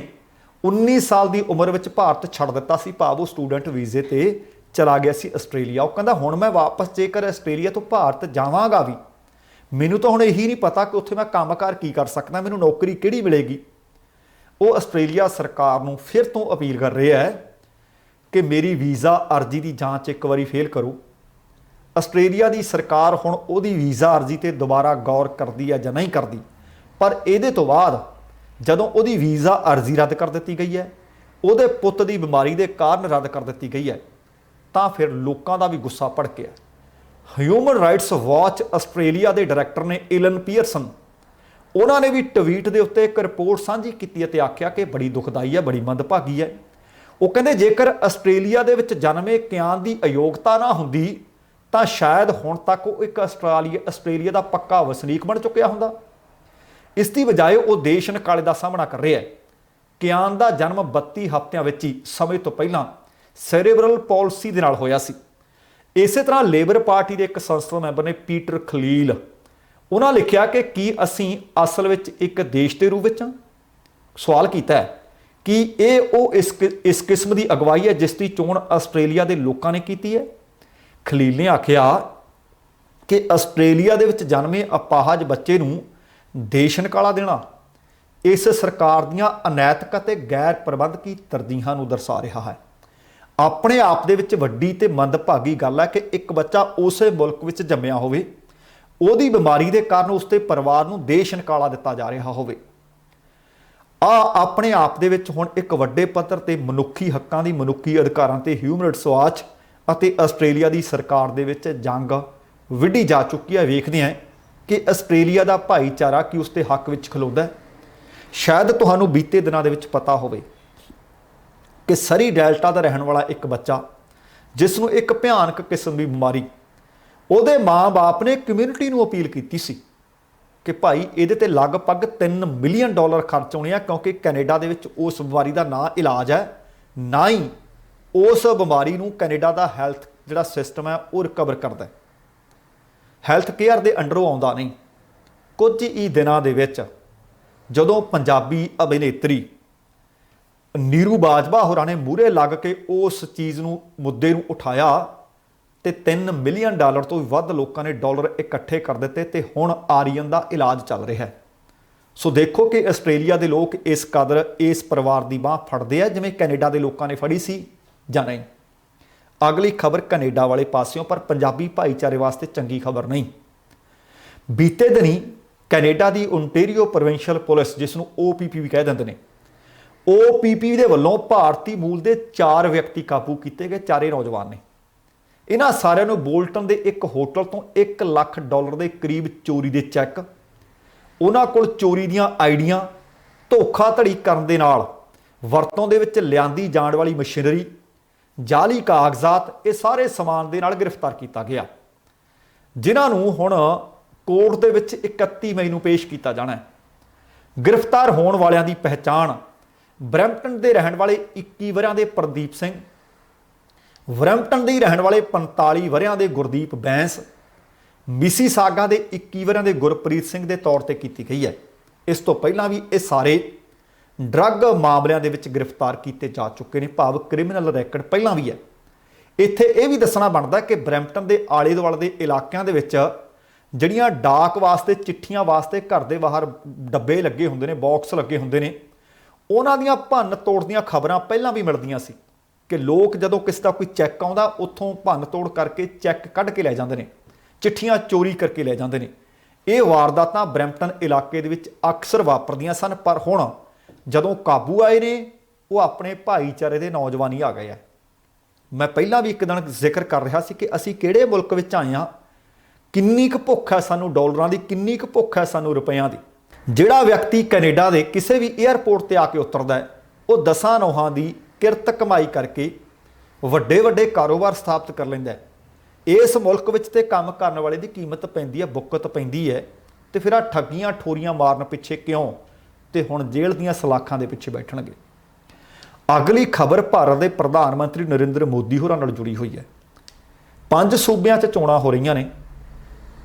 19 ਸਾਲ ਦੀ ਉਮਰ ਵਿੱਚ ਭਾਰਤ ਛੱਡ ਦਿੱਤਾ ਸੀ, ਭਾਵ ਉਹ ਸਟੂਡੈਂਟ ਵੀਜ਼ੇ ਤੇ ਚਲਾ ਗਿਆ ਸੀ ਆਸਟ੍ਰੇਲੀਆ। ਉਹ ਕਹਿੰਦਾ ਹੁਣ ਮੈਂ ਵਾਪਸ ਜੇਕਰ ਆਸਟ੍ਰੇਲੀਆ ਤੋਂ ਭਾਰਤ ਜਾਵਾਂਗਾ ਵੀ, ਮੈਨੂੰ ਤਾਂ ਹੁਣ ਇਹੀ ਨਹੀਂ ਪਤਾ ਕਿ ਉੱਥੇ ਮੈਂ ਕੰਮਕਾਰ ਕੀ ਕਰ ਸਕਦਾ, ਮੈਨੂੰ ਨੌਕਰੀ ਕਿਹੜੀ ਮਿਲੇਗੀ। ਉਹ ਆਸਟ੍ਰੇਲੀਆ ਸਰਕਾਰ ਨੂੰ ਫਿਰ ਤੋਂ ਅਪੀਲ ਕਰ ਰਿਹਾ ਹੈ ਕਿ ਮੇਰੀ ਵੀਜ਼ਾ ਅਰਜ਼ੀ ਦੀ ਜਾਂਚ ਇੱਕ ਵਾਰੀ ਫੇਲ ਕਰੋ। ਆਸਟ੍ਰੇਲੀਆ ਦੀ ਸਰਕਾਰ ਹੁਣ ਉਹਦੀ ਵੀਜ਼ਾ ਅਰਜ਼ੀ ਤੇ ਦੁਬਾਰਾ ਗੌਰ ਕਰਦੀ ਹੈ ਜਾਂ ਨਹੀਂ ਕਰਦੀ, ਪਰ ਇਹਦੇ ਤੋਂ ਬਾਅਦ ਜਦੋਂ ਉਹਦੀ ਵੀਜ਼ਾ ਅਰਜ਼ੀ ਰੱਦ ਕਰ ਦਿੱਤੀ ਗਈ ਹੈ, ਉਹਦੇ ਪੁੱਤ ਦੀ ਬਿਮਾਰੀ ਦੇ ਕਾਰਨ ਰੱਦ ਕਰ ਦਿੱਤੀ ਗਈ ਹੈ, ਤਾਂ ਫਿਰ ਲੋਕਾਂ ਦਾ ਵੀ ਗੁੱਸਾ ਭੜਕਿਆ। ਹਿਊਮਨ ਰਾਈਟਸ ਵਾਚ ਆਸਟ੍ਰੇਲੀਆ ਦੇ ਡਾਇਰੈਕਟਰ ਨੇ ਏਲਨ ਪੀਅਰਸਨ, ਉਹਨਾਂ ਨੇ ਵੀ ਟਵੀਟ ਦੇ ਉੱਤੇ ਇੱਕ ਰਿਪੋਰਟ ਸਾਂਝੀ ਕੀਤੀ ਅਤੇ ਆਖਿਆ ਕਿ ਬੜੀ ਦੁਖਦਾਈ ਹੈ, ਬੜੀ ਮੰਦਭਾਗੀ ਹੈ। ਉਹ ਕਹਿੰਦੇ ਜੇਕਰ ਆਸਟ੍ਰੇਲੀਆ ਦੇ ਵਿੱਚ ਜਨਮੇ ਕਿਆਨ ਦੀ ਅਯੋਗਤਾ ਨਾ ਹੁੰਦੀ ਤਾਂ ਸ਼ਾਇਦ ਹੁਣ ਤੱਕ ਉਹ ਇੱਕ ਆਸਟ੍ਰੇਲੀਆ ਦਾ ਪੱਕਾ ਵਸਨੀਕ ਬਣ ਚੁੱਕਿਆ ਹੁੰਦਾ। ਇਸ ਦੀ ਬਜਾਏ ਉਹ ਦੇਸ਼ ਨਿਕਾਲੇ ਦਾ ਸਾਹਮਣਾ ਕਰ ਰਿਹਾ ਹੈ। ਕਿਆਨ ਦਾ ਜਨਮ 32 ਹਫ਼ਤਿਆਂ ਵਿੱਚ ਹੀ ਸਮੇਂ ਤੋਂ ਪਹਿਲਾਂ ਸੈਰੇਬਰਲ ਪਾਲਿਸੀ ਦੇ ਨਾਲ ਹੋਇਆ ਸੀ। ਇਸੇ ਤਰ੍ਹਾਂ ਲੇਬਰ ਪਾਰਟੀ ਦੇ ਇੱਕ ਸੰਸਦ ਮੈਂਬਰ ਨੇ ਪੀਟਰ ਖਲੀਲ, ਉਹਨਾਂ ਲਿਖਿਆ ਕਿ ਕੀ ਅਸੀਂ ਅਸਲ ਵਿੱਚ ਇੱਕ ਦੇਸ਼ ਦੇ ਰੂਪ ਵਿੱਚ ਹਾਂ? ਸਵਾਲ ਕੀਤਾ ਹੈ ਕਿ ਇਹ ਉਹ ਇਸ ਕਿਸਮ ਦੀ ਅਗਵਾਈ ਹੈ ਜਿਸ ਦੀ ਚੋਣ ਆਸਟ੍ਰੇਲੀਆ ਦੇ ਲੋਕਾਂ ਨੇ ਕੀਤੀ ਹੈ। ਖਲੀਲ ਨੇ ਆਖਿਆ ਕਿ ਆਸਟ੍ਰੇਲੀਆ ਦੇ ਵਿੱਚ ਜਨਮੇ ਅਪਾਹਜ ਬੱਚੇ ਨੂੰ ਦੇਸ਼ ਨਿਕਾਲਾ ਦੇਣਾ ਇਸ ਸਰਕਾਰ ਦੀਆਂ ਅਨੈਤਿਕ ਅਤੇ ਗੈਰ ਪ੍ਰਬੰਧਕੀ ਤਰਜੀਹਾਂ ਨੂੰ ਦਰਸਾ ਰਿਹਾ ਹੈ। ਆਪਣੇ ਆਪ ਦੇ ਵਿੱਚ ਵੱਡੀ ਤੇ ਮੰਦਭਾਗੀ ਗੱਲ ਹੈ ਕਿ ਇੱਕ ਬੱਚਾ ਉਸੇ ਮੁਲਕ ਵਿੱਚ ਜੰਮਿਆ ਹੋਵੇ, ਉਹਦੀ ਬਿਮਾਰੀ ਦੇ ਕਾਰਨ ਉਸਦੇ ਪਰਿਵਾਰ ਨੂੰ ਦੇਸ਼ ਨਿਕਾਲਾ ਦਿੱਤਾ ਜਾ ਰਿਹਾ ਹੋਵੇ। ਆਪਣੇ ਆਪ ਦੇ ਵਿੱਚ ਹੁਣ ਇੱਕ ਵੱਡੇ ਪੱਧਰ ਤੇ ਮਨੁੱਖੀ ਹੱਕਾਂ ਦੀ, ਮਨੁੱਖੀ ਅਧਿਕਾਰਾਂ ਤੇ ਹਿਊਮਨ ਰਾਈਟਸ ਵਾਚ ਅਤੇ ਆਸਟ੍ਰੇਲੀਆ ਦੀ ਸਰਕਾਰ ਦੇ ਵਿੱਚ ਜੰਗ ਵਿੱਢੀ ਜਾ ਚੁੱਕੀ ਹੈ। ਵੇਖਦੇ ਹਾਂ ਕਿ ਆਸਟ੍ਰੇਲੀਆ ਦਾ ਭਾਈਚਾਰਾ ਕੀ ਉਸਦੇ ਹੱਕ ਵਿੱਚ ਖਲੋਦਾ ਹੈ। ਸ਼ਾਇਦ ਤੁਹਾਨੂੰ ਬੀਤੇ ਦਿਨਾਂ ਦੇ ਵਿੱਚ ਪਤਾ ਹੋਵੇ ਕਿ ਸਰੀ ਡੈਲਟਾ ਦਾ ਰਹਿਣ ਵਾਲਾ ਇੱਕ ਬੱਚਾ ਜਿਸ ਨੂੰ ਇੱਕ ਭਿਆਨਕ ਕਿਸਮ ਦੀ ਬਿਮਾਰੀ, ਉਹਦੇ ਮਾਂ-ਬਾਪ ਨੇ ਕਮਿਊਨਿਟੀ ਨੂੰ ਅਪੀਲ ਕੀਤੀ ਸੀ ਕਿ ਭਾਈ ਇਹਦੇ ਤੇ ਲਗਭਗ $3 ਮਿਲੀਅਨ ਖਰਚ ਹੋਣੇ ਆ, ਕਿਉਂਕਿ ਕੈਨੇਡਾ ਦੇ ਵਿੱਚ ਉਸ ਬਿਮਾਰੀ ਦਾ ਨਾ ਇਲਾਜ ਹੈ, ਨਾ ਹੀ ਉਸ ਬਿਮਾਰੀ ਨੂੰ ਕੈਨੇਡਾ ਦਾ ਹੈਲਥ ਜਿਹੜਾ ਸਿਸਟਮ ਹੈ ਉਹ ਰਿਕਵਰ ਕਰਦਾ, ਹੈਲਥ ਕੇਅਰ ਦੇ ਅੰਡਰੋਂ ਆਉਂਦਾ ਨਹੀਂ। ਕੁਝ ਹੀ ਦਿਨਾਂ ਦੇ ਵਿੱਚ ਜਦੋਂ ਪੰਜਾਬੀ ਅਭਿਨੇਤਰੀ ਨੀਰੂ ਬਾਜਵਾ ਹੋਰਾਂ ਨੇ ਮੂਹਰੇ ਲੱਗ ਕੇ ਉਸ ਚੀਜ਼ ਨੂੰ, ਮੁੱਦੇ ਨੂੰ ਉਠਾਇਆ ਤੇ $3 ਮਿਲੀਅਨ ਤੋਂ ਵੀ ਵੱਧ ਲੋਕਾਂ ਨੇ ਡਾਲਰ ਇਕੱਠੇ ਕਰ ਦਿੱਤੇ ਤੇ ਹੁਣ ਆਰੀਅਨ ਦਾ ਇਲਾਜ ਚੱਲ ਰਿਹਾ ਹੈ। ਸੋ ਦੇਖੋ ਕਿ ਆਸਟ੍ਰੇਲੀਆ ਦੇ ਲੋਕ ਇਸ ਕਦਰ ਇਸ ਪਰਿਵਾਰ ਦੀ ਬਾਂਹ ਫੜਦੇ ਆ ਜਿਵੇਂ ਕੈਨੇਡਾ ਦੇ ਲੋਕਾਂ ਨੇ ਫੜੀ ਸੀ ਜਾਂ ਨਹੀਂ। ਅਗਲੀ ਖਬਰ ਕੈਨੇਡਾ ਵਾਲੇ ਪਾਸਿਓਂ, ਪਰ ਪੰਜਾਬੀ ਭਾਈਚਾਰੇ ਵਾਸਤੇ ਚੰਗੀ ਖਬਰ ਨਹੀਂ। ਬੀਤੇ ਦਿਨੀ ਕੈਨੇਡਾ ਦੀ ਓਨਟਾਰੀਓ ਪ੍ਰੋਵਿੰਸ਼ੀਅਲ ਪੁਲਿਸ, ਜਿਸ ਨੂੰ OPP ਵੀ ਕਹਿ ਦਿੰਦੇ ਨੇ, OPP ਦੇ ਵੱਲੋਂ ਭਾਰਤੀ ਮੂਲ ਦੇ 4 ਵਿਅਕਤੀ ਕਾਬੂ ਕੀਤੇ ਗਏ, 4 ਨੌਜਵਾਨ ਨੇ। ਇਹਨਾਂ ਸਾਰਿਆਂ ਨੂੰ ਬੋਲਟਨ ਦੇ ਇੱਕ ਹੋਟਲ ਤੋਂ $1 ਲੱਖ ਦੇ ਕਰੀਬ ਚੋਰੀ ਦੇ ਚੈੱਕ, ਉਹਨਾਂ ਕੋਲ ਚੋਰੀ ਦੀਆਂ ਆਈਡੀਆਂ, ਧੋਖਾਧੜੀ ਕਰਨ ਦੇ ਨਾਲ ਵਰਤੋਂ ਦੇ ਵਿੱਚ ਲਿਆਂਦੀ ਜਾਣ ਵਾਲੀ ਮਸ਼ੀਨਰੀ, ਜਾਲੀ ਕਾਗਜ਼ਾਤ, ਇਹ ਸਾਰੇ ਸਮਾਨ ਦੇ ਨਾਲ ਗ੍ਰਿਫਤਾਰ ਕੀਤਾ ਗਿਆ, ਜਿਨ੍ਹਾਂ ਨੂੰ ਹੁਣ ਕੋਰਟ ਦੇ ਵਿੱਚ 31 ਮਈ ਨੂੰ ਪੇਸ਼ ਕੀਤਾ ਜਾਣਾ ਹੈ। ਗ੍ਰਿਫਤਾਰ ਹੋਣ ਵਾਲਿਆਂ ਦੀ ਪਹਿਚਾਣ ਬਰੈਂਪਟਨ ਦੇ ਰਹਿਣ ਵਾਲੇ 21 ਵਰ੍ਹਿਆਂ ਦੇ ਪ੍ਰਦੀਪ ਸਿੰਘ, ਬਰੈਂਪਟਨ ਦੇ ਰਹਿਣ ਵਾਲੇ 45 ਵਰ੍ਹਿਆਂ ਦੇ ਗੁਰਦੀਪ ਬੈਂਸ, ਮਿਸੀਸਾਗਾ ਦੇ 21 ਵਰ੍ਹਿਆਂ ਦੇ ਗੁਰਪ੍ਰੀਤ ਸਿੰਘ ਦੇ ਤੌਰ ਤੇ ਕੀਤੀ ਗਈ ਹੈ। ਇਸ ਤੋਂ ਪਹਿਲਾਂ ਵੀ ਇਹ ਸਾਰੇ ਡਰੱਗ ਮਾਮਲਿਆਂ ਦੇ ਵਿੱਚ ਗ੍ਰਿਫਤਾਰ ਕੀਤੇ ਜਾ ਚੁੱਕੇ ਨੇ, ਭਾਵ ਕ੍ਰਿਮੀਨਲ ਰੈਕਡ ਪਹਿਲਾਂ ਵੀ ਹੈ। ਇੱਥੇ ਇਹ ਵੀ ਦੱਸਣਾ ਬਣਦਾ ਕਿ ਬਰੈਂਪਟਨ ਦੇ ਆਲੇ ਦੁਆਲੇ ਦੇ ਇਲਾਕਿਆਂ ਦੇ ਵਿੱਚ ਜਿਹੜੀਆਂ ਡਾਕ ਵਾਸਤੇ, ਚਿੱਠੀਆਂ ਵਾਸਤੇ ਘਰ ਦੇ ਬਾਹਰ ਡੱਬੇ ਲੱਗੇ ਹੁੰਦੇ ਨੇ, ਬਾਕਸ ਲੱਗੇ ਹੁੰਦੇ ਨੇ, ਉਹਨਾਂ ਦੀਆਂ ਭੰਨ ਤੋੜ ਦੀਆਂ ਖਬਰਾਂ ਪਹਿਲਾਂ ਵੀ ਮਿਲਦੀਆਂ ਸੀ ਕਿ ਲੋਕ ਜਦੋਂ ਕਿਸੇ ਦਾ ਕੋਈ ਚੈੱਕ ਆਉਂਦਾ ਉੱਥੋਂ ਭੰਨ ਤੋੜ ਕਰਕੇ ਚੈੱਕ ਕੱਢ ਕੇ ਲੈ ਜਾਂਦੇ ਨੇ, ਚਿੱਠੀਆਂ ਚੋਰੀ ਕਰਕੇ ਲੈ ਜਾਂਦੇ ਨੇ। ਇਹ ਵਾਰਦਾਤਾਂ ਬਰੈਂਪਟਨ ਇਲਾਕੇ ਦੇ ਵਿੱਚ ਅਕਸਰ ਵਾਪਰਦੀਆਂ ਸਨ, ਪਰ ਹੁਣ ਜਦੋਂ ਕਾਬੂ ਆਏ ਨੇ ਉਹ ਆਪਣੇ ਭਾਈਚਾਰੇ ਦੇ ਨੌਜਵਾਨ ਹੀ ਆ ਗਏ ਆ। ਮੈਂ ਪਹਿਲਾਂ ਵੀ ਇੱਕ ਦਿਨ ਜ਼ਿਕਰ ਕਰ ਰਿਹਾ ਸੀ ਕਿ ਅਸੀਂ ਕਿਹੜੇ ਮੁਲਕ ਵਿੱਚ ਆਏ ਹਾਂ, ਕਿੰਨੀ ਕੁ ਭੁੱਖ ਹੈ ਸਾਨੂੰ ਡਾਲਰਾਂ ਦੀ, ਕਿੰਨੀ ਕੁ ਭੁੱਖ ਹੈ ਸਾਨੂੰ ਰੁਪਈਆਂ ਦੀ। ਜਿਹੜਾ ਵਿਅਕਤੀ ਕੈਨੇਡਾ ਦੇ ਕਿਸੇ ਵੀ ਏਅਰਪੋਰਟ ਤੇ ਆ ਕੇ ਉਤਰਦਾ ਹੈ, ਉਹ 10 ਨੌਹਾਂ ਦੀ ਕਿਰਤ ਕਮਾਈ ਕਰਕੇ ਵੱਡੇ ਵੱਡੇ ਕਾਰੋਬਾਰ ਸਥਾਪਿਤ ਕਰ ਲੈਂਦਾ ਹੈ। ਇਸ ਮੁਲਕ ਵਿੱਚ ਤੇ ਕੰਮ ਕਰਨ ਵਾਲੇ ਦੀ ਕੀਮਤ ਪੈਂਦੀ ਹੈ, ਬੁੱਕਤ ਪੈਂਦੀ ਹੈ, ਤੇ ਫਿਰ ਆ ਠੱਗੀਆਂ ਠੋਰੀਆਂ ਮਾਰਨ ਪਿੱਛੇ ਕਿਉਂ, ਤੇ ਹੁਣ ਜੇਲ੍ਹ ਦੀਆਂ ਸਲਾਖਾਂ ਦੇ ਪਿੱਛੇ ਬੈਠਣਗੇ। अगली खबर भारत के प्रधानमंत्री नरेंद्र मोदी होरां नाल जुड़ी हुई है। 5 सूबियां 'च चोणां हो रही ने।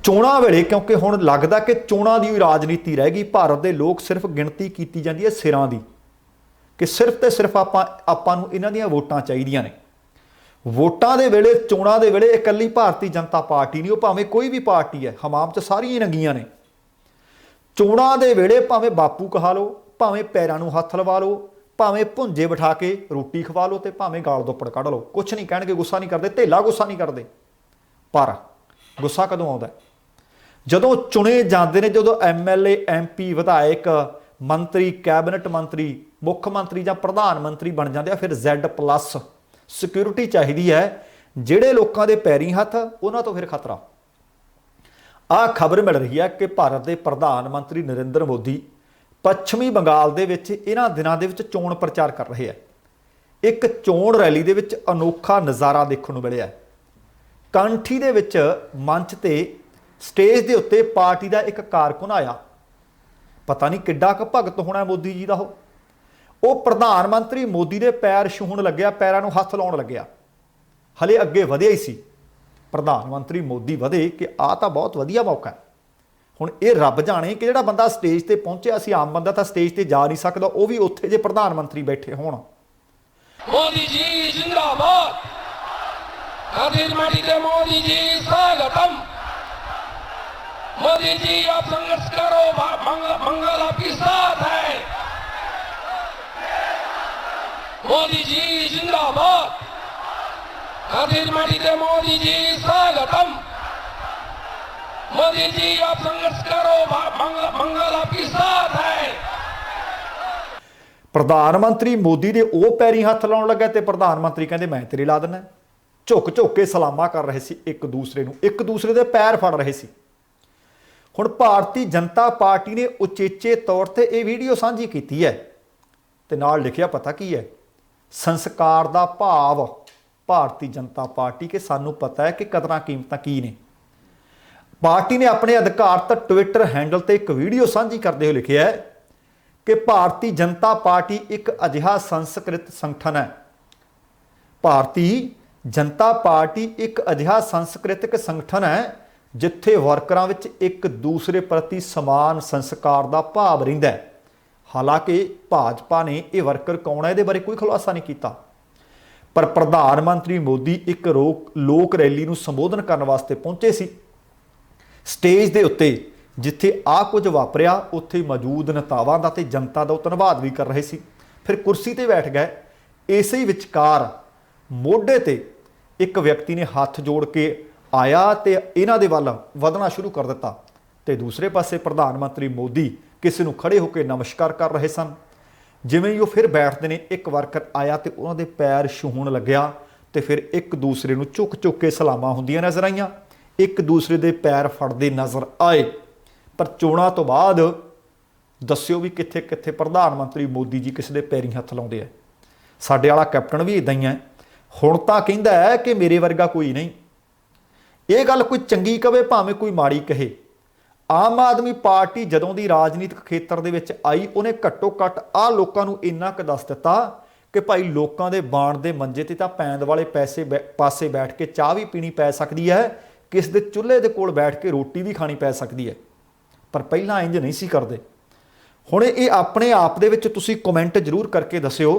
चोणां वेले क्योंकि हुण लगदा कि चोणां दी राजनीति रह गई, भारत के लोग सिर्फ गिणती की जाती है सिरां दी कि सिर्फ तो सिर्फ आपां नूं इन्हां दीयां वोटां चाहीदियां ने। वोटां दे वेले, चोणां दे वेले इकल्ली भारतीय जनता पार्टी नहीं, वो भावें कोई भी पार्टी है, हमाम 'च सारियां नंगियां ने। चोणां दे वेले भावें बापू कहा लो, भावें पैरां नूं हत्थ लवा लो, भावें भुंजे बिठा के रोटी खवा लो, तो भावें गाल दुप्पड़ कढ़ लो, कुछ नहीं कहणगे, गुस्सा नहीं करते, धेला गुस्सा नहीं करते। पर गुस्सा कदों आउंदा है? जदों चुने जाते हैं, जदों MLA MP विधायक मंत्री कैबिनेट मंत्री मुख मंत्री या प्रधानमंत्री बन जाते हैं, फिर Z+ सिक्योरिटी चाहिए है। जिहड़े लोगों के पैरीं हत्थ, उन्हां तो फिर खतरा। आ खबर मिल रही है कि भारत के प्रधानमंत्री नरेंद्र मोदी पश्चिमी बंगाल दे विच इन्हां दिनां दे विच चोण प्रचार कर रहे हैं। एक चोण रैली दे विच अनोखा नज़ारा देखने को मिलिया। कंठी दे विच मंच ते स्टेज के उत्ते पार्टी का एक कारकुन आया, पता नहीं किड्डा क भगत होना मोदी जी का। वो प्रधानमंत्री मोदी के पैर छूहण लग्या, पैरां नूं हत्थ लाउण लग्या। हले अगे वधिया ही सी, प्रधानमंत्री मोदी वधे कि आ तां बहुत वधिया मौका है। हुण ये रब जाने कि जिहड़ा बंदा स्टेज ते पहुंचिया, असीं आम बंदा तां स्टेज ते जा नहीं सकदा, वो भी उत्थे जे प्रधानमंत्री बैठे होण। मोदी जी जिंदाबाद, आदिल माटी दे मोदी जी स्वागतम। मोदी जी आप संघर्ष करो, मंगल आपके साथ है। मोदी जी जिंदाबाद, आदिल माटी दे मोदी जी स्वागतम। मोदी जी आप संघर्ष करो, मंगल आपके साथ है। प्रधानमंत्री मोदी दे ओ पैरी हत्थ लाउण लगा ते प्रधानमंत्री कहंदे मैं तेरे ला दिना। झुक झुक के सलामा कर रहे सी, एक दूसरे दे पैर फड़ रहे सी। हुण भारतीय जनता पार्टी ने उचेचे तौर ते ये वीडियो साझी कीती है ते नाल लिखिया पता की है, संस्कार दा भाव भारतीय जनता पार्टी के सानू पता है कि कदरां कीमतां की ने। पार्टी ने अपने अधिकारत ट्विटर हैंडल ते एक वीडियो साझी करते हुए लिखिया है कि भारतीय जनता पार्टी एक अजिहा संस्कृत संगठन है। भारतीय जनता पार्टी एक अजिहा सांस्कृतिक संगठन है जिथे वर्करां विच एक दूसरे प्रति समान संस्कार का भाव रहिंदा है। हालांकि भाजपा ने यह वर्कर कौन है, इहदे बारे कोई खुलासा नहीं किया। पर प्रधानमंत्री मोदी एक लोक रैली नूं संबोधन करने वास्ते पहुंचे सी। स्टेज के उत्ते जिथे आ कुछ वापरिया, उत्थे मौजूद नेतावां दा ते जनता दा धन्नवाद भी कर रहे सी। फिर कुर्सी ते बैठ गए। इसे विचकार मोढे ते एक व्यक्ति ने हाथ जोड़ के आया ते इन्हां दे वल वधना शुरू कर दिता ते दूसरे पासे प्रधानमंत्री मोदी किसी नूं खड़े होकर नमस्कार कर रहे सन। जिवें ही वो फिर बैठते ने, एक वर्कर आया तो उन्होंने पैर छूहण लग्या ते फिर एक दूसरे नूं झुक झुक के सलामां हुंदियां नज़र आईयां, एक दूसरे दे पैर फड़दे नज़र आए। पर चोणां तो बाद दस्सिओ भी कित्थे कित्थे प्रधानमंत्री मोदी जी किसी दे पैरीं हत्थ लाउंदे आ। साडे वाला कैप्टन भी इदां ही है, हुण तां कहिंदा है कि मेरे वर्गा कोई नहीं। ये गल कोई चंगी कहे भावें कोई माड़ी कहे, आम आदमी पार्टी जदों की राजनीतिक खेत्र दे विच आई, उन्हें घट्टो घट्ट आ लोकां नूं इन्ना क दस दिता कि भाई लोकां दे बाण दे मंजे ते तां पैंद वाले पासे बैठ के चाह भी पीनी पै सकदी है, किस दे चुल्हे दे कोल बैठ के रोटी भी खानी पै सकदी है। पर पहलां इंज नहीं सी करदे। हुण ये अपने आप दे विच तुसीं कमेंट जरूर करके दस्सिओ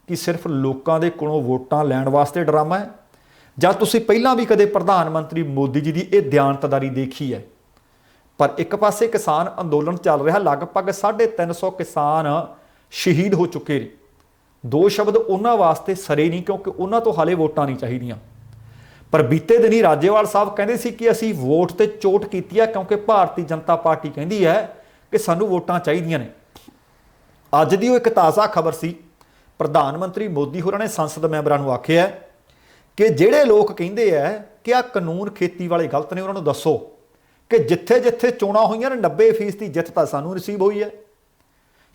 कि सिर्फ लोकां दे कोलों वोटां लैण वास्ते ड्रामा है, जां तुसीं पहलां भी कदे प्रधानमंत्री मोदी जी की यह दयानतदारी देखी है। पर एक पासे किसान अंदोलन चल रहा, लगभग 350 किसान शहीद हो चुके हैं। दो शब्द उन्होंने वास्ते सरे नहीं, क्योंकि उन्होंने तो हाले वोटां नहीं चाहिए। पर बीते दिन ही राजेवाल साहब कहते सी कि असी वोट ते चोट की है, क्योंकि भारतीय जनता पार्टी कहती है कि सानू वोटां चाहिए ने। अज दी एक ताज़ा खबर सी, प्रधानमंत्री मोदी होरां ने संसद मैंबरां नूं आखिआ कि जिहड़े लोग कहते हैं कि आ कानून खेती वाले गलत ने, उन्होंने दसो कि जिथे जिथे चोणां होईयां ने 90% जित तां सानू रिसीव हुई है।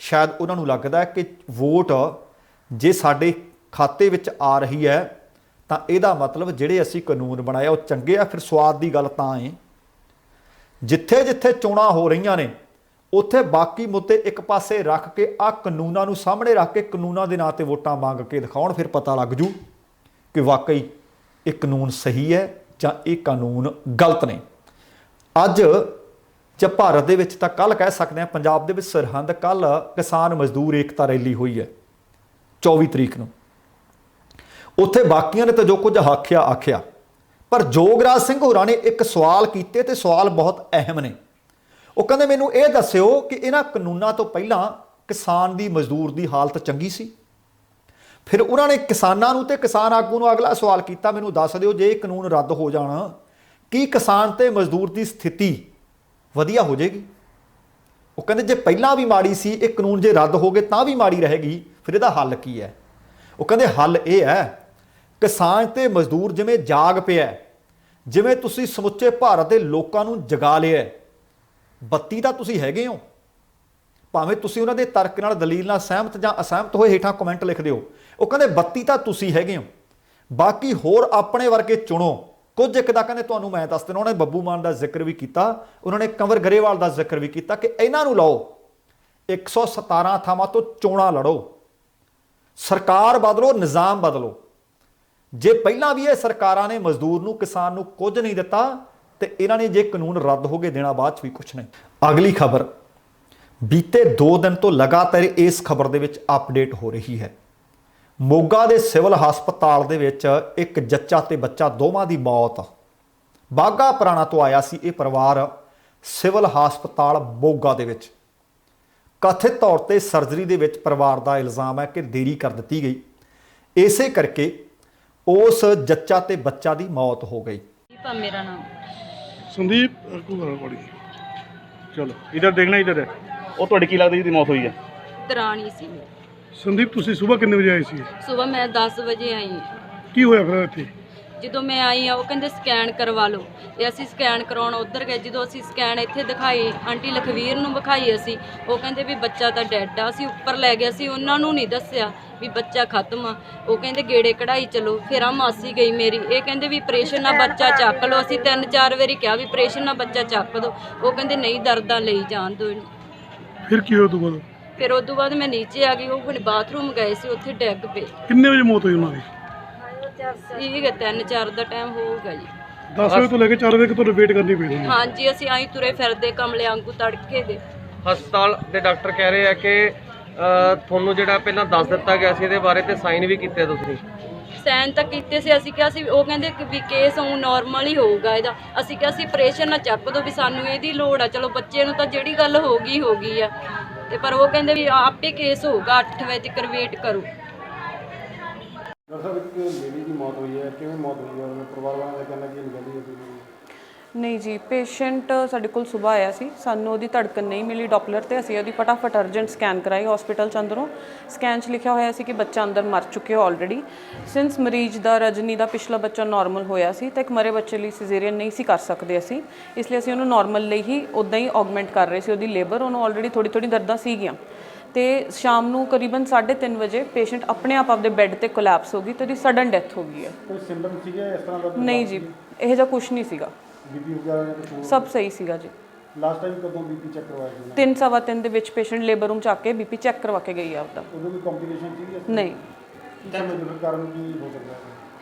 शायद उन्होंने लगता है कि वोट जे साडे खाते विच आ रही है तो यदा मतलब जिहड़े असीं कानून बनाया वो चंगे आ। फिर स्वाद की गल तां है, जिथे जिथे चोणां हो रही ने ਉੱਥੇ ਬਾਕੀ ਮੁੱਦੇ ਇੱਕ ਪਾਸੇ ਰੱਖ ਕੇ ਆ ਕਾਨੂੰਨਾਂ ਨੂੰ ਸਾਹਮਣੇ ਰੱਖ ਕੇ ਕਾਨੂੰਨਾਂ ਦੇ ਨਾਂ ਤੇ ਵੋਟਾਂ ਮੰਗ ਕੇ ਦਿਖਾਉਣ, ਫਿਰ ਪਤਾ ਲੱਗ ਜੂ ਕਿ ਵਾਕਈ ਇਹ ਕਾਨੂੰਨ ਸਹੀ ਹੈ ਜਾਂ ਇਹ ਕਾਨੂੰਨ ਗਲਤ ਨੇ। ਅੱਜ ਜੇ ਭਾਰਤ ਦੇ ਵਿੱਚ ਤਾਂ ਕੱਲ੍ਹ ਕਹਿ ਸਕਦੇ ਹਾਂ, ਪੰਜਾਬ ਦੇ ਵਿੱਚ ਸਰਹੰਦ ਕੱਲ੍ਹ ਕਿਸਾਨ ਮਜ਼ਦੂਰ ਏਕਤਾ ਰੈਲੀ ਹੋਈ ਹੈ 24 ਤਰੀਕ ਨੂੰ। ਉੱਥੇ ਬਾਕੀਆਂ ਨੇ ਤਾਂ ਜੋ ਕੁਝ ਆਖਿਆ, ਪਰ ਜੋਗਰਾਜ ਸਿੰਘ ਹੋਰਾਂ ਨੇ ਇੱਕ ਸਵਾਲ ਕੀਤੇ ਤੇ ਸਵਾਲ ਬਹੁਤ ਅਹਿਮ ਨੇ। ਉਹ ਕਹਿੰਦੇ ਮੈਨੂੰ ਇਹ ਦੱਸਿਓ ਕਿ ਇਹਨਾਂ ਕਾਨੂੰਨਾਂ ਤੋਂ ਪਹਿਲਾਂ ਕਿਸਾਨ ਦੀ ਮਜ਼ਦੂਰ ਦੀ ਹਾਲਤ ਚੰਗੀ ਸੀ। ਫਿਰ ਉਹਨਾਂ ਨੇ ਕਿਸਾਨਾਂ ਨੂੰ ਤੇ ਕਿਸਾਨ ਆਗੂ ਨੂੰ ਅਗਲਾ ਸਵਾਲ ਕੀਤਾ, ਮੈਨੂੰ ਦੱਸ ਦਿਓ ਜੇ ਇਹ ਕਾਨੂੰਨ ਰੱਦ ਹੋ ਜਾਣ ਕੀ ਕਿਸਾਨ ਤੇ ਮਜ਼ਦੂਰ ਦੀ ਸਥਿਤੀ ਵਧੀਆ ਹੋ ਜਾਏਗੀ। ਉਹ ਕਹਿੰਦੇ ਜੇ ਪਹਿਲਾਂ ਵੀ ਮਾੜੀ ਸੀ, ਇਹ ਕਾਨੂੰਨ ਜੇ ਰੱਦ ਹੋ ਗਏ ਤਾਂ ਵੀ ਮਾੜੀ ਰਹੇਗੀ, ਫਿਰ ਇਹਦਾ ਹੱਲ ਕੀ ਹੈ। ਉਹ ਕਹਿੰਦੇ ਹੱਲ ਇਹ ਹੈ, ਕਿਸਾਨ ਤੇ ਮਜ਼ਦੂਰ ਜਿਵੇਂ ਜਾਗ ਪਿਆ, ਜਿਵੇਂ ਤੁਸੀਂ ਸਮੁੱਚੇ ਭਾਰਤ ਦੇ ਲੋਕਾਂ ਨੂੰ ਜਗਾ ਲਿਆ। ਬੱਤੀ ਤਾਂ ਤੁਸੀਂ ਹੈਗੇ ਹੋ, ਭਾਵੇਂ ਤੁਸੀਂ ਉਹਨਾਂ ਦੇ ਤਰਕ ਨਾਲ ਦਲੀਲ ਨਾਲ ਸਹਿਮਤ ਜਾਂ ਅਸਹਿਮਤ ਹੋਏ ਹੇਠਾਂ ਕਮੈਂਟ ਲਿਖ ਦਿਓ। ਉਹ ਕਹਿੰਦੇ ਬੱਤੀ ਤਾਂ ਤੁਸੀਂ ਹੈਗੇ ਹੋ, ਬਾਕੀ ਹੋਰ ਆਪਣੇ ਵਰਗੇ ਚੁਣੋ। ਕੁਝ ਇੱਕ ਦਾ ਕਹਿੰਦੇ ਤੁਹਾਨੂੰ ਮੈਂ ਦੱਸ ਦੇਣਾ, ਉਹਨਾਂ ਨੇ ਬੱਬੂ ਮਾਨ ਦਾ ਜ਼ਿਕਰ ਵੀ ਕੀਤਾ, ਉਹਨਾਂ ਨੇ ਕੰਵਰ ਗਰੇਵਾਲ ਦਾ ਜ਼ਿਕਰ ਵੀ ਕੀਤਾ ਕਿ ਇਹਨਾਂ ਨੂੰ ਲਾਓ, 117 ਥਾਵਾਂ ਤੋਂ ਚੋਣਾਂ ਲੜੋ, ਸਰਕਾਰ ਬਦਲੋ, ਨਿਜ਼ਾਮ ਬਦਲੋ। ਜੇ ਪਹਿਲਾਂ ਵੀ ਇਹ ਸਰਕਾਰਾਂ ਨੇ ਮਜ਼ਦੂਰ ਨੂੰ ਕਿਸਾਨ ਨੂੰ ਕੁਝ ਨਹੀਂ ਦਿੱਤਾ ਤੇ ਇਹਨਾਂ ਨੇ ਜੇ ਕਾਨੂੰਨ ਰੱਦ ਹੋ ਗਏ ਦੇਣਾ ਬਾਅਦ ਚ ਵੀ ਕੁਝ ਨਹੀਂ। ਅਗਲੀ ਖਬਰ ਬੀਤੇ 2 ਦਿਨ ਤੋਂ ਲਗਾਤਾਰ ਇਸ ਖਬਰ ਦੇ ਵਿੱਚ ਅਪਡੇਟ ਹੋ ਰਹੀ ਹੈ। ਮੋਗਾ ਦੇ ਸਿਵਲ ਹਸਪਤਾਲ ਦੇ ਵਿੱਚ ਇੱਕ ਜੱਚਾ ਤੇ ਬੱਚਾ ਦੋਵਾਂ ਦੀ ਮੌਤ। ਬਾਘਾ ਪੁਰਾਣਾ ਤੋਂ ਆਇਆ ਸੀ ਇਹ ਪਰਿਵਾਰ ਸਿਵਲ ਹਸਪਤਾਲ ਮੋਗਾ ਦੇ ਵਿੱਚ। ਕਥਿਤ ਤੌਰ ਤੇ ਸਰਜਰੀ ਦੇ ਵਿੱਚ ਪਰਿਵਾਰ ਦਾ ਇਲਜ਼ਾਮ ਹੈ ਕਿ ਦੇਰੀ ਕਰ ਦਿੱਤੀ ਗਈ, ਇਸੇ ਕਰਕੇ ਉਸ ਜੱਚਾ ਤੇ ਬੱਚਾ ਦੀ ਮੌਤ ਹੋ ਗਈ। मेरा नाम ਸੰਦੀਪ ਚਲੋ ਇਧਰ ਦੇਖਣਾ, ਇਧਰ ਹੈ। ਉਹ ਤੁਹਾਡੀ ਕੀ ਲੱਗਦਾ ਜਿਹਦੀ ਮੌਤ ਹੋਈ ਹੈ? ਦਰਾਣੀ ਸੀ ਮੇਰੀ। ਸੰਦੀਪ ਤੁਸੀਂ ਸਵੇਰ ਕਿੰਨੇ ਵਜੇ ਆਏ ਸੀ? ਸਵੇਰ ਮੈਂ 10 ਵਜੇ ਆਈ ਹਾਂ। ਕੀ ਹੋਇਆ ਫਿਰ ਇੱਥੇ? ਜਦੋਂ ਮੈਂ ਆਈ ਆ ਉਹ ਕਹਿੰਦੇ ਸਕੈਨ ਕਰਵਾ ਲਓ, ਤੇ ਅਸੀਂ ਸਕੈਨ ਕਰਾਉਣ ਉੱਧਰ ਗਏ। ਜਦੋਂ ਅਸੀਂ ਸਕੈਨ ਇੱਥੇ ਦਿਖਾਈ, ਆਂਟੀ ਲਖਵੀਰ ਨੂੰ ਵਿਖਾਈ ਅਸੀਂ, ਉਹ ਕਹਿੰਦੇ ਵੀ ਬੱਚਾ ਤਾਂ ਡੈਡ ਆ। ਅਸੀਂ ਉੱਪਰ ਲੈ ਗਏ, ਅਸੀਂ ਉਹਨਾਂ ਨੂੰ ਨਹੀਂ ਦੱਸਿਆ ਵੀ ਬੱਚਾ ਖਤਮ ਆ। ਉਹ ਕਹਿੰਦੇ ਗੇੜੇ ਕਢਾਈ ਚਲੋ। ਫਿਰ ਆ ਮਾਸੀ ਗਈ ਮੇਰੀ, ਇਹ ਕਹਿੰਦੇ ਵੀ ਆਪਰੇਸ਼ਨ ਨਾਲ ਬੱਚਾ ਚੱਕ ਲਓ। ਅਸੀਂ 3-4 ਵਾਰੀ ਕਿਹਾ ਵੀ ਆਪਰੇਸ਼ਨ ਨਾਲ ਬੱਚਾ ਚੱਕ ਦਿਓ, ਉਹ ਕਹਿੰਦੇ ਨਹੀਂ ਦਰਦਾਂ ਲਈ ਜਾਣ ਦਿਓ। ਫਿਰ ਕੀ ਹੋਇਆ ਤੋਂ ਬਾਅਦ? ਫਿਰ ਉਸ ਤੋਂ ਬਾਅਦ ਮੈਂ ਨੀਚੇ ਆ ਗਈ, ਉਹ ਹੁਣ ਬਾਥਰੂਮ ਗਏ ਸੀ, ਉੱਥੇ ਡਿੱਗ ਪਏ। ਕਿੰਨੇ ਵਜੇ ਮੌਤ ਹੋਈ ਉਹਨਾਂ ਦੀ? ਠੀਕ ਹੈ 3-4 ਦਾ ਟਾਈਮ ਹੋਊਗਾ ਜੀ। 10 ਵਜੇ ਤੋਂ ਲੈ ਕੇ 4 ਵਜੇ ਤੱਕ ਤੁਹਾਨੂੰ ਵੇਟ ਕਰਨੀ ਪਈ? ਹਾਂਜੀ, ਅਸੀਂ ਆਈ ਤੁਰੇ ਫਿਰਦੇ ਕਮਲੇ ਵਾਂਗੂ ਤੜਕੇ ਦੇ। ਹਸਪਤਾਲ ਦੇ ਡਾਕਟਰ ਕਹਿ ਰਹੇ ਆ ਕਿ ਤੁਹਾਨੂੰ ਜਿਹੜਾ ਪਹਿਲਾਂ ਦੱਸ ਦਿੱਤਾ ਗਿਆ ਸੀ ਇਹਦੇ ਬਾਰੇ ਤੇ ਸਾਈਨ ਵੀ ਕੀਤੇ ਤੁਸੀਂ? ਸਾਈਨ ਤਾਂ ਕੀਤੇ ਸੀ, ਅਸੀਂ ਕਿਹਾ ਸੀ, ਉਹ ਕਹਿੰਦੇ ਕਿ ਵੀ ਕੇਸ ਉਹ ਨਾਰਮਲ ਹੀ ਹੋਊਗਾ ਇਹਦਾ। ਅਸੀਂ ਕਿਹਾ ਸੀ ਆਪਰੇਸ਼ਨ ਨਾ ਚੱਕ ਦੋ ਵੀ ਸਾਨੂੰ ਇਹਦੀ ਲੋੜ ਆ। ਚਲੋ ਬੱਚੇ ਨੂੰ ਤਾਂ ਜਿਹੜੀ ਗੱਲ ਹੋ ਗਈ ਆ, ਤੇ ਪਰ ਉਹ ਕਹਿੰਦੇ ਵੀ ਆਪੇ ਕੇਸ ਹੋਊਗਾ, 8 ਵਜੇ ਤੱਕ ਵੇਟ ਕਰੋ। ਡਾਕਟਰ ਸਾਹਿਬ ਇੱਕ ਲੇਡੀ ਦੀ ਮੌਤ ਹੋਈ ਹੈ, ਕਿਵੇਂ ਮੌਤ ਹੋਈ ਹੈ? ਪਰਿਵਾਰ ਵਾਲਿਆਂ ਦਾ ਕਹਿਣਾ ਕਿ ਅਣਗਹਿਲੀ ਹੈ। ਨਹੀਂ ਜੀ, ਪੇਸ਼ੈਂਟ ਸਾਡੇ ਕੋਲ ਸਵੇਰ ਆਇਆ ਸੀ, ਸਾਨੂੰ ਉਹਦੀ ਧੜਕਣ ਨਹੀਂ ਮਿਲੀ ਡੋਪਲਰ ਤੇ। ਅਸੀਂ ਉਹਦੀ ਫਟਾਫਟ ਅਰਜੈਂਟ ਸਕੈਨ ਕਰਾਈ ਹਸਪੀਟਲ ਚ ਅੰਦਰੋਂ। ਸਕੈਨ 'ਚ ਲਿਖਿਆ ਹੋਇਆ ਸੀ ਕਿ ਬੱਚਾ ਅੰਦਰ ਮਰ ਚੁੱਕਿਆ ਆਲਰੇਡੀ। ਸਿੰਸ ਮਰੀਜ਼ ਦਾ ਰਜਨੀ ਦਾ ਪਿਛਲਾ ਬੱਚਾ ਨਾਰਮਲ ਹੋਇਆ ਸੀ ਤਾਂ ਇੱਕ ਮਰੇ ਬੱਚੇ ਲਈ ਸਿਜ਼ੇਰੀਅਨ ਨਹੀਂ ਸੀ ਕਰ ਸਕਦੇ ਅਸੀਂ, ਇਸ ਲਈ ਅਸੀਂ ਉਹਨੂੰ ਨਾਰਮਲ ਲਈ ਹੀ ਉੱਦਾਂ ਹੀ ਆਗਮੈਂਟ ਕਰ ਰਹੇ ਸੀ ਉਹਦੀ ਲੇਬਰ। ਉਹਨੂੰ ਆਲਰੇਡੀ ਥੋੜੀ ਦਰਦਾਂ ਸੀਗੀਆਂ ਤੇ ਸ਼ਾਮ ਨੂੰ ਕਰੀਬਨ 3:30 ਵਜੇ ਪੇਸ਼ੈਂਟ ਆਪਣੇ ਆਪ ਆਪਦੇ ਬੈੱਡ ਤੇ ਕੋਲੈਪਸ ਹੋ ਗਈ ਤੇ ਉਹਦੀ ਸਡਨ ਡੈਥ ਹੋ ਗਈ ਹੈ। ਕੋਈ ਸਿੰਪਟਮ ਸੀਗੇ ਇਸ ਤਰ੍ਹਾਂ ਦਾ? ਨਹੀਂ ਜੀ, ਇਹੋ ਜਿਹਾ ਕੁਝ ਨਹੀਂ ਸੀਗਾ, ਬੀਪੀ ਵਗੈਰਾ ਸਭ ਸਹੀ ਸੀਗਾ ਜੀ। ਲਾਸਟ ਟਾਈਮ ਕਦੋਂ ਬੀਪੀ ਚੈੱਕ ਕਰਵਾਇਆ ਸੀ? 3-3:15 ਦੇ ਵਿੱਚ ਪੇਸ਼ੈਂਟ ਲੇਬਰ ਰੂਮ ਚ ਆ ਕੇ ਬੀਪੀ ਚੈੱਕ ਕਰਵਾ ਕੇ ਗਈ ਆ ਆਪਦਾ। ਉਦੋਂ ਕੋਈ ਕੰਪਲਿਕੇਸ਼ਨ ਸੀ? ਨਹੀਂ। ਕੀ ਕਾਰਨ ਕੀ ਹੋ ਸਕਦਾ ਹੈ?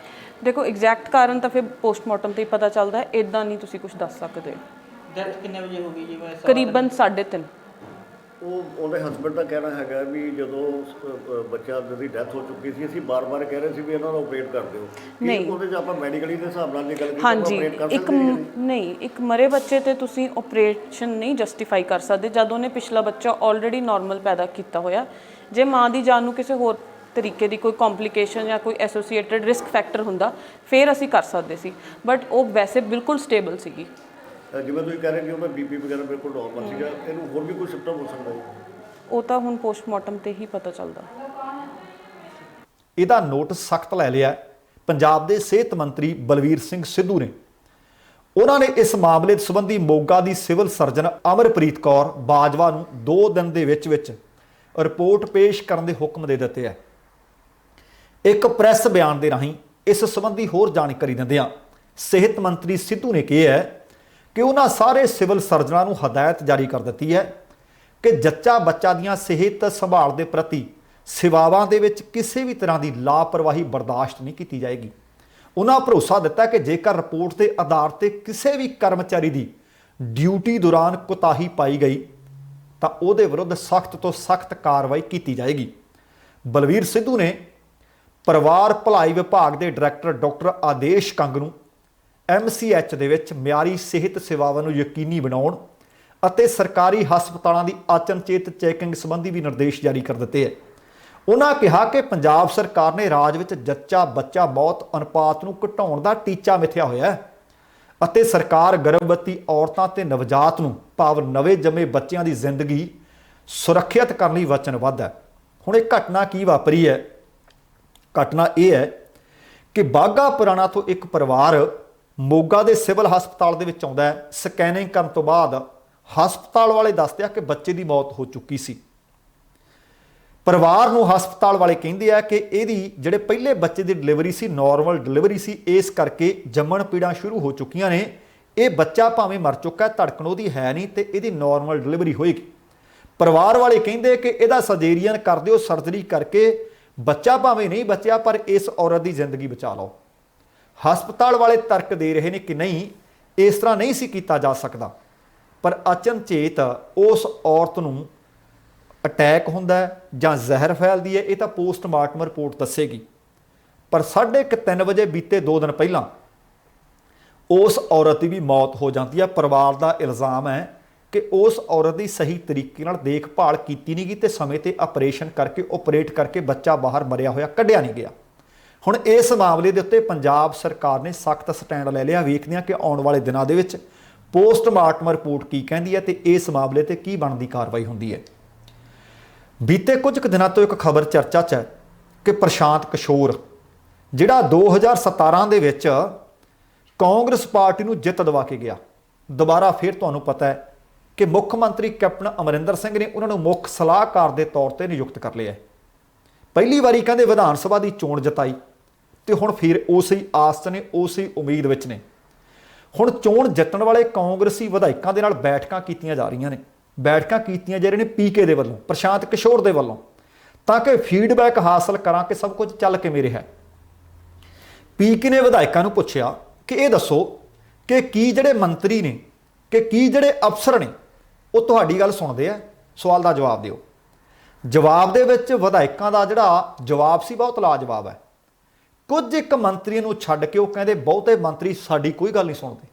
ਦੇਖੋ ਐਗਜ਼ੈਕਟ ਕਾਰਨ ਤਾਂ ਫਿਰ ਪੋਸਟਮਾਰਟਮ ਤੇ ਹੀ ਪਤਾ ਚੱਲਦਾ ਹੈ, ਇਦਾਂ ਨਹੀਂ ਤੁਸੀਂ ਕੁਝ ਦੱਸ ਸਕਦੇ। ਡੈਥ ਕਿੰਨੇ ਵਜੇ ਹੋ ਗਈ ਜੀ? ਕਰੀਬਨ 3:30। ਉਹਦੇ ਹਸਬੰਡ ਦਾ ਕਹਿਣਾ ਹੈਗਾ ਵੀ ਜਦੋਂ ਬੱਚਾ ਦੀ ਡੈਥ ਹੋ ਚੁੱਕੀ ਸੀ, ਅਸੀਂ ਬਾਰ-ਬਾਰ ਕਹਿ ਰਹੇ ਸੀ ਵੀ ਇਹਨਾਂ ਨੂੰ ਆਪਰੇਟ ਕਰ ਦਿਓ। ਨਹੀਂ, ਉਹਦੇ 'ਚ ਆਪਾਂ ਮੈਡੀਕਲੀ ਦੇ ਹਿਸਾਬ ਨਾਲ ਦੀ ਗੱਲ ਕੀਤੀ, ਹਾਂਜੀ, ਆਪਰੇਟ ਕਰ ਇੱਕ ਸਕਦੇ ਹਾਂ? ਨਹੀਂ, ਇੱਕ ਮਰੇ ਬੱਚੇ ਤੇ ਤੁਸੀਂ ਆਪਰੇਸ਼ਨ ਨਹੀਂ ਜਸਟੀਫਾਈ ਕਰ ਸਕਦੇ ਜਦ ਉਹਨੇ ਪਿਛਲਾ ਬੱਚਾ ਆਲਰੇਡੀ ਨਾਰਮਲ ਪੈਦਾ ਕੀਤਾ ਹੋਇਆ। ਜੇ ਮਾਂ ਦੀ ਜਾਨ ਨੂੰ ਕਿਸੇ ਹੋਰ ਤਰੀਕੇ ਦੀ ਕੋਈ ਕੰਪਲਿਕੇਸ਼ਨ ਜਾਂ ਕੋਈ ਐਸੋਸੀਏਟਡ ਰਿਸਕ ਫੈਕਟਰ ਹੁੰਦਾ ਫਿਰ ਅਸੀਂ ਕਰ ਸਕਦੇ ਸੀ, ਬਟ ਉਹ ਵੈਸੇ ਬਿਲਕੁਲ ਸਟੇਬਲ ਸੀਗੀ। ਜਿਵੇਂ ਤੁਸੀਂ ਕਹਿ ਰਹੇ ਕਿ ਉਹਦਾ ਬੀਪੀ ਵਗੈਰਾ ਬਿਲਕੁਲ ਨਾਰਮਲ ਸੀਗਾ, ਇਹਨੂੰ ਹੋਰ ਵੀ ਕੋਈ ਸਿੰਪਟਮ ਹੋ ਸਕਦਾ ਹੈ? ਉਹ ਤਾਂ ਹੁਣ ਪੋਸਟਮਾਰਟਮ ਤੇ ਹੀ ਪਤਾ ਚੱਲਦਾ। ਇਹਦਾ ਨੋਟ ਸਖਤ ਲੈ ਲਿਆ ਪੰਜਾਬ ਦੇ ਸਿਹਤ ਮੰਤਰੀ ਬਲਵੀਰ ਸਿੰਘ ਸਿੱਧੂ ਨੇ। ਉਹਨਾਂ ਨੇ ਇਸ ਮਾਮਲੇ ਸੰਬੰਧੀ ਮੋਗਾ ਦੀ ਸਿਵਲ ਸਰਜਨ ਅਮਰਪ੍ਰੀਤ ਕੌਰ ਬਾਜਵਾ ਨੂੰ 2 ਦਿਨ ਦੇ ਵਿੱਚ ਰਿਪੋਰਟ ਪੇਸ਼ ਕਰਨ ਦੇ ਹੁਕਮ ਦੇ ਦਿੱਤੇ ਹੈ। ਇੱਕ ਪ੍ਰੈਸ ਬਿਆਨ ਦੇ ਰਾਹੀਂ ਇਸ ਸੰਬੰਧੀ ਹੋਰ ਜਾਣਕਾਰੀ ਦਿੰਦਿਆਂ ਸਿਹਤ ਮੰਤਰੀ ਸਿੱਧੂ ਨੇ ਕਿਹਾ ਹੈ ਕਿ ਉਹਨਾਂ ਸਾਰੇ ਸਿਵਲ ਸਰਜਨਾਂ ਨੂੰ ਹਦਾਇਤ ਜਾਰੀ ਕਰ ਦਿੱਤੀ ਹੈ ਕਿ ਜੱਚਾ ਬੱਚਾ ਦੀਆਂ ਸਿਹਤ ਸੰਭਾਲ ਦੇ ਪ੍ਰਤੀ ਸੇਵਾਵਾਂ ਦੇ ਵਿੱਚ ਕਿਸੇ ਵੀ ਤਰ੍ਹਾਂ ਦੀ ਲਾਪਰਵਾਹੀ ਬਰਦਾਸ਼ਤ ਨਹੀਂ ਕੀਤੀ ਜਾਏਗੀ। ਉਹਨਾਂ ਭਰੋਸਾ ਦਿੱਤਾ ਕਿ ਜੇਕਰ ਰਿਪੋਰਟ ਦੇ ਆਧਾਰ ਤੇ ਕਿਸੇ ਵੀ ਕਰਮਚਾਰੀ ਦੀ ਡਿਊਟੀ ਦੌਰਾਨ ਕੁਤਾਹੀ ਪਾਈ ਗਈ ਤਾਂ ਉਹਦੇ ਵਿਰੁੱਧ ਸਖਤ ਤੋਂ ਸਖਤ ਕਾਰਵਾਈ ਕੀਤੀ ਜਾਏਗੀ। ਬਲਵੀਰ ਸਿੱਧੂ ਨੇ ਪਰਿਵਾਰ ਭਲਾਈ ਵਿਭਾਗ ਦੇ ਡਾਇਰੈਕਟਰ ਡਾਕਟਰ ਆਦੇਸ਼ ਕੰਗ ਨੂੰ MCH ਦੇ ਵਿੱਚ ਮਿਆਰੀ ਸਿਹਤ ਸੇਵਾਵਾਂ ਨੂੰ ਯਕੀਨੀ ਬਣਾਉਣ ਅਤੇ ਸਰਕਾਰੀ ਹਸਪਤਾਲਾਂ ਦੀ ਅਚਨਚੇਤ ਚੈਕਿੰਗ ਸੰਬੰਧੀ ਵੀ ਨਿਰਦੇਸ਼ ਜਾਰੀ ਕਰ ਦਿੱਤੇ ਹੈ। ਉਹਨਾਂ ਕਿਹਾ ਕਿ ਪੰਜਾਬ ਸਰਕਾਰ ਨੇ ਰਾਜ ਵਿੱਚ ਜੱਚਾ ਬੱਚਾ ਮੌਤ ਅਨੁਪਾਤ ਨੂੰ ਘਟਾਉਣ ਦਾ ਟੀਚਾ ਮਿਥਿਆ ਹੋਇਆ ਹੈ ਅਤੇ ਸਰਕਾਰ ਗਰਭਵਤੀ ਔਰਤਾਂ ਤੇ ਨਵਜਾਤ ਨੂੰ ਭਾਵ ਨਵੇਂ ਜੰਮੇ ਬੱਚਿਆਂ ਦੀ ਜ਼ਿੰਦਗੀ ਸੁਰੱਖਿਅਤ ਕਰਨ ਲਈ ਵਚਨਬੱਧ ਹੈ। ਹੁਣ ਇਹ ਘਟਨਾ ਕੀ ਵਾਪਰੀ ਹੈ? ਘਟਨਾ ਇਹ ਹੈ ਕਿ ਬਾਘਾ ਪੁਰਾਣਾ ਤੋਂ ਇੱਕ ਪਰਿਵਾਰ ਮੋਗਾ ਦੇ ਸਿਵਲ ਹਸਪਤਾਲ ਦੇ ਵਿੱਚ ਆਉਂਦਾ ਹੈ। ਸਕੈਨਿੰਗ ਕਰਨ ਤੋਂ ਬਾਅਦ ਹਸਪਤਾਲ ਵਾਲੇ ਦੱਸਦੇ ਆ ਕਿ ਬੱਚੇ ਦੀ ਮੌਤ ਹੋ ਚੁੱਕੀ ਸੀ। ਪਰਿਵਾਰ ਨੂੰ ਹਸਪਤਾਲ ਵਾਲੇ ਕਹਿੰਦੇ ਆ ਕਿ ਇਹਦੀ ਜਿਹੜੇ ਪਹਿਲੇ ਬੱਚੇ ਦੀ ਡਿਲੀਵਰੀ ਸੀ ਨਾਰਮਲ ਡਿਲੀਵਰੀ ਸੀ, ਇਸ ਕਰਕੇ ਜੰਮਣ ਪੀੜਾਂ ਸ਼ੁਰੂ ਹੋ ਚੁੱਕੀਆਂ ਨੇ। ਇਹ ਬੱਚਾ ਭਾਵੇਂ ਮਰ ਚੁੱਕਾ, ਧੜਕਣ ਉਹਦੀ ਹੈ ਨਹੀਂ ਤੇ ਇਹਦੀ ਨਾਰਮਲ ਡਿਲੀਵਰੀ ਹੋਏਗੀ। ਪਰਿਵਾਰ ਵਾਲੇ ਕਹਿੰਦੇ ਕਿ ਇਹਦਾ ਸਰਜਰੀਅਨ ਕਰ ਦਿਓ, ਸਰਜਰੀ ਕਰਕੇ ਬੱਚਾ ਭਾਵੇਂ ਨਹੀਂ ਬਚਿਆ ਪਰ ਇਸ ਔਰਤ ਦੀ ਜ਼ਿੰਦਗੀ ਬਚਾ ਲਓ। ਹਸਪਤਾਲ ਵਾਲੇ ਤਰਕ ਦੇ ਰਹੇ ਨੇ ਕਿ ਨਹੀਂ, ਇਸ ਤਰ੍ਹਾਂ ਨਹੀਂ ਸੀ ਕੀਤਾ ਜਾ ਸਕਦਾ। ਪਰ ਅਚਨਚੇਤ ਉਸ ਔਰਤ ਨੂੰ ਅਟੈਕ ਹੁੰਦਾ ਹੈ ਜਾਂ ਜ਼ਹਿਰ ਫੈਲਦੀ ਹੈ, ਇਹ ਤਾਂ ਪੋਸਟਮਾਰਟਮ ਰਿਪੋਰਟ ਦੱਸੇਗੀ। ਪਰ 3:30 ਵਜੇ ਬੀਤੇ 2 ਦਿਨ ਪਹਿਲਾਂ ਉਸ ਔਰਤ ਦੀ ਵੀ ਮੌਤ ਹੋ ਜਾਂਦੀ ਹੈ। ਪਰਿਵਾਰ ਦਾ ਇਲਜ਼ਾਮ ਹੈ ਕਿ ਉਸ ਔਰਤ ਦੀ ਸਹੀ ਤਰੀਕੇ ਨਾਲ ਦੇਖਭਾਲ ਕੀਤੀ ਨਹੀਂ ਗਈ ਤੇ ਸਮੇਂ ਤੇ ਆਪਰੇਸ਼ਨ ਕਰਕੇ ਆਪਰੇਟ ਕਰਕੇ ਬੱਚਾ ਬਾਹਰ ਮਰਿਆ ਹੋਇਆ ਕੱਢਿਆ ਨਹੀਂ ਗਿਆ। ਹੁਣ ਇਸ ਮਾਮਲੇ ਦੇ ਉੱਤੇ ਪੰਜਾਬ ਸਰਕਾਰ ਨੇ ਸਖਤ ਸਟੈਂਡ ਲੈ ਲਿਆ। ਵੇਖਦੇ ਹਾਂ ਕਿ ਆਉਣ ਵਾਲੇ ਦਿਨਾਂ ਦੇ ਵਿੱਚ ਪੋਸਟਮਾਰਟਮ ਰਿਪੋਰਟ ਕੀ ਕਹਿੰਦੀ ਹੈ ਤੇ ਇਸ ਮਾਮਲੇ ਤੇ ਕੀ ਬਣਦੀ ਕਾਰਵਾਈ ਹੁੰਦੀ ਹੈ। ਬੀਤੇ ਕੁਝ ਕੁ ਦਿਨਾਂ ਤੋਂ ਇੱਕ ਖਬਰ ਚਰਚਾ 'ਚ ਹੈ ਕਿ ਪ੍ਰਸ਼ਾਂਤ ਕਿਸ਼ੋਰ ਜਿਹੜਾ 2017 ਦੇ ਵਿੱਚ ਕਾਂਗਰਸ ਪਾਰਟੀ ਨੂੰ ਜਿੱਤ ਦਿਵਾ ਕੇ ਗਿਆ, ਦੁਬਾਰਾ ਫਿਰ ਤੁਹਾਨੂੰ ਪਤਾ ਹੈ ਕਿ ਮੁੱਖ ਮੰਤਰੀ ਕੈਪਟਨ ਅਮਰਿੰਦਰ ਸਿੰਘ ਨੇ ਉਹਨਾਂ ਨੂੰ ਮੁੱਖ ਸਲਾਹਕਾਰ ਦੇ ਤੌਰ ਤੇ ਨਿਯੁਕਤ ਕਰ ਲਿਆ। ਪਹਿਲੀ ਵਾਰੀ ਕਹਿੰਦੇ ਵਿਧਾਨ ਸਭਾ ਦੀ ਚੋਣ ਜਿਤਾਈ ਤੇ ਹੁਣ ਫਿਰ ਉਸੇ ਆਸ 'ਚ ਨੇ, ਉਸੇ ਉਮੀਦ ਵਿੱਚ ਨੇ। ਹੁਣ ਚੋਣ ਜਿੱਤਣ ਵਾਲੇ ਕਾਂਗਰਸੀ ਵਿਧਾਇਕਾਂ ਦੇ ਨਾਲ ਬੈਠਕਾਂ ਕੀਤੀਆਂ ਜਾ ਰਹੀਆਂ ਨੇ। ਬੈਠਕਾਂ ਕੀਤੀਆਂ ਜਾ ਰਹੀਆਂ ਨੇ ਪੀਕੇ ਦੇ ਵੱਲੋਂ, ਪ੍ਰਸ਼ਾਂਤ ਕਿਸ਼ੋਰ ਦੇ ਵੱਲੋਂ, ਤਾਂ ਕਿ ਫੀਡਬੈਕ ਹਾਸਲ ਕਰਾਂ ਕਿ ਸਭ ਕੁਝ ਚੱਲ ਕਿਵੇਂ ਰਿਹਾ। ਪੀਕੇ ਨੇ ਵਿਧਾਇਕਾਂ ਨੂੰ ਪੁੱਛਿਆ ਕਿ ਇਹ ਦੱਸੋ ਕਿ ਕੀ ਜਿਹੜੇ ਮੰਤਰੀ ਨੇ ਕਿ ਕੀ ਜਿਹੜੇ ਅਫਸਰ ਨੇ ਉਹ ਤੁਹਾਡੀ ਗੱਲ ਸੁਣਦੇ ਆ? ਸਵਾਲ ਦਾ ਜਵਾਬ ਦਿਓ। ਜਵਾਬ ਦੇ ਵਿੱਚ ਵਿਧਾਇਕਾਂ ਦਾ ਜਿਹੜਾ ਜਵਾਬ ਸੀ ਬਹੁਤ ਲਾਜਵਾਬ ਹੈ। ਕੁਝ ਇੱਕ ਮੰਤਰੀ ਨੂੰ ਛੱਡ ਕੇ ਉਹ ਕਹਿੰਦੇ ਬਹੁਤੇ ਮੰਤਰੀ ਸਾਡੀ ਕੋਈ ਗੱਲ ਨਹੀਂ ਸੁਣਦੇ।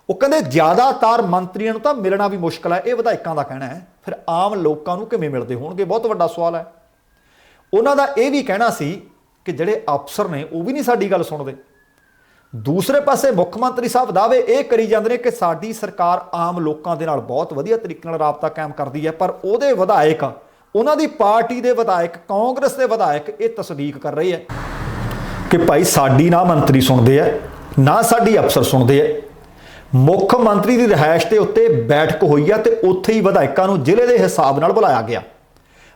ਉਹ ਕਹਿੰਦੇ ਜ਼ਿਆਦਾਤਰ ਮੰਤਰੀਆਂ ਨੂੰ ਤਾਂ ਮਿਲਣਾ ਵੀ ਮੁਸ਼ਕਲ ਹੈ। ਇਹ ਵਿਧਾਇਕਾਂ ਦਾ ਕਹਿਣਾ ਹੈ। ਫਿਰ ਆਮ ਲੋਕਾਂ ਨੂੰ ਕਿਵੇਂ ਮਿਲਦੇ ਹੋਣਗੇ? ਬਹੁਤ ਵੱਡਾ ਸਵਾਲ ਹੈ। ਉਹਨਾਂ ਦਾ ਇਹ ਵੀ ਕਹਿਣਾ ਸੀ ਕਿ ਜਿਹੜੇ ਅਫਸਰ ਨੇ ਉਹ ਵੀ ਨਹੀਂ ਸਾਡੀ ਗੱਲ ਸੁਣਦੇ। ਦੂਸਰੇ ਪਾਸੇ ਮੁੱਖ ਮੰਤਰੀ ਸਾਹਿਬ ਦਾਅਵੇ ਇਹ ਕਰੀ ਜਾਂਦੇ ਨੇ ਕਿ ਸਾਡੀ ਸਰਕਾਰ ਆਮ ਲੋਕਾਂ ਦੇ ਨਾਲ ਬਹੁਤ ਵਧੀਆ ਤਰੀਕੇ ਨਾਲ ਰਾਬਤਾ ਕਾਇਮ ਕਰਦੀ ਹੈ, ਪਰ ਉਹਦੇ ਵਿਧਾਇਕ, ਉਹਨਾਂ ਦੀ ਪਾਰਟੀ ਦੇ ਵਿਧਾਇਕ, ਕਾਂਗਰਸ ਦੇ ਵਿਧਾਇਕ ਇਹ ਤਸਦੀਕ ਕਰ ਰਹੇ ਹੈ ਕਿ ਭਾਈ ਸਾਡੀ ਨਾ ਮੰਤਰੀ ਸੁਣਦੇ ਆ, ਨਾ ਸਾਡੀ ਅਫਸਰ ਸੁਣਦੇ ਆ। ਮੁੱਖ ਮੰਤਰੀ ਦੀ ਰਿਹਾਇਸ਼ ਦੇ ਉੱਤੇ ਬੈਠਕ ਹੋਈ ਆ ਤੇ ਉੱਥੇ ਹੀ ਵਿਧਾਇਕਾਂ ਨੂੰ ਜ਼ਿਲ੍ਹੇ ਦੇ ਹਿਸਾਬ ਨਾਲ ਬੁਲਾਇਆ ਗਿਆ।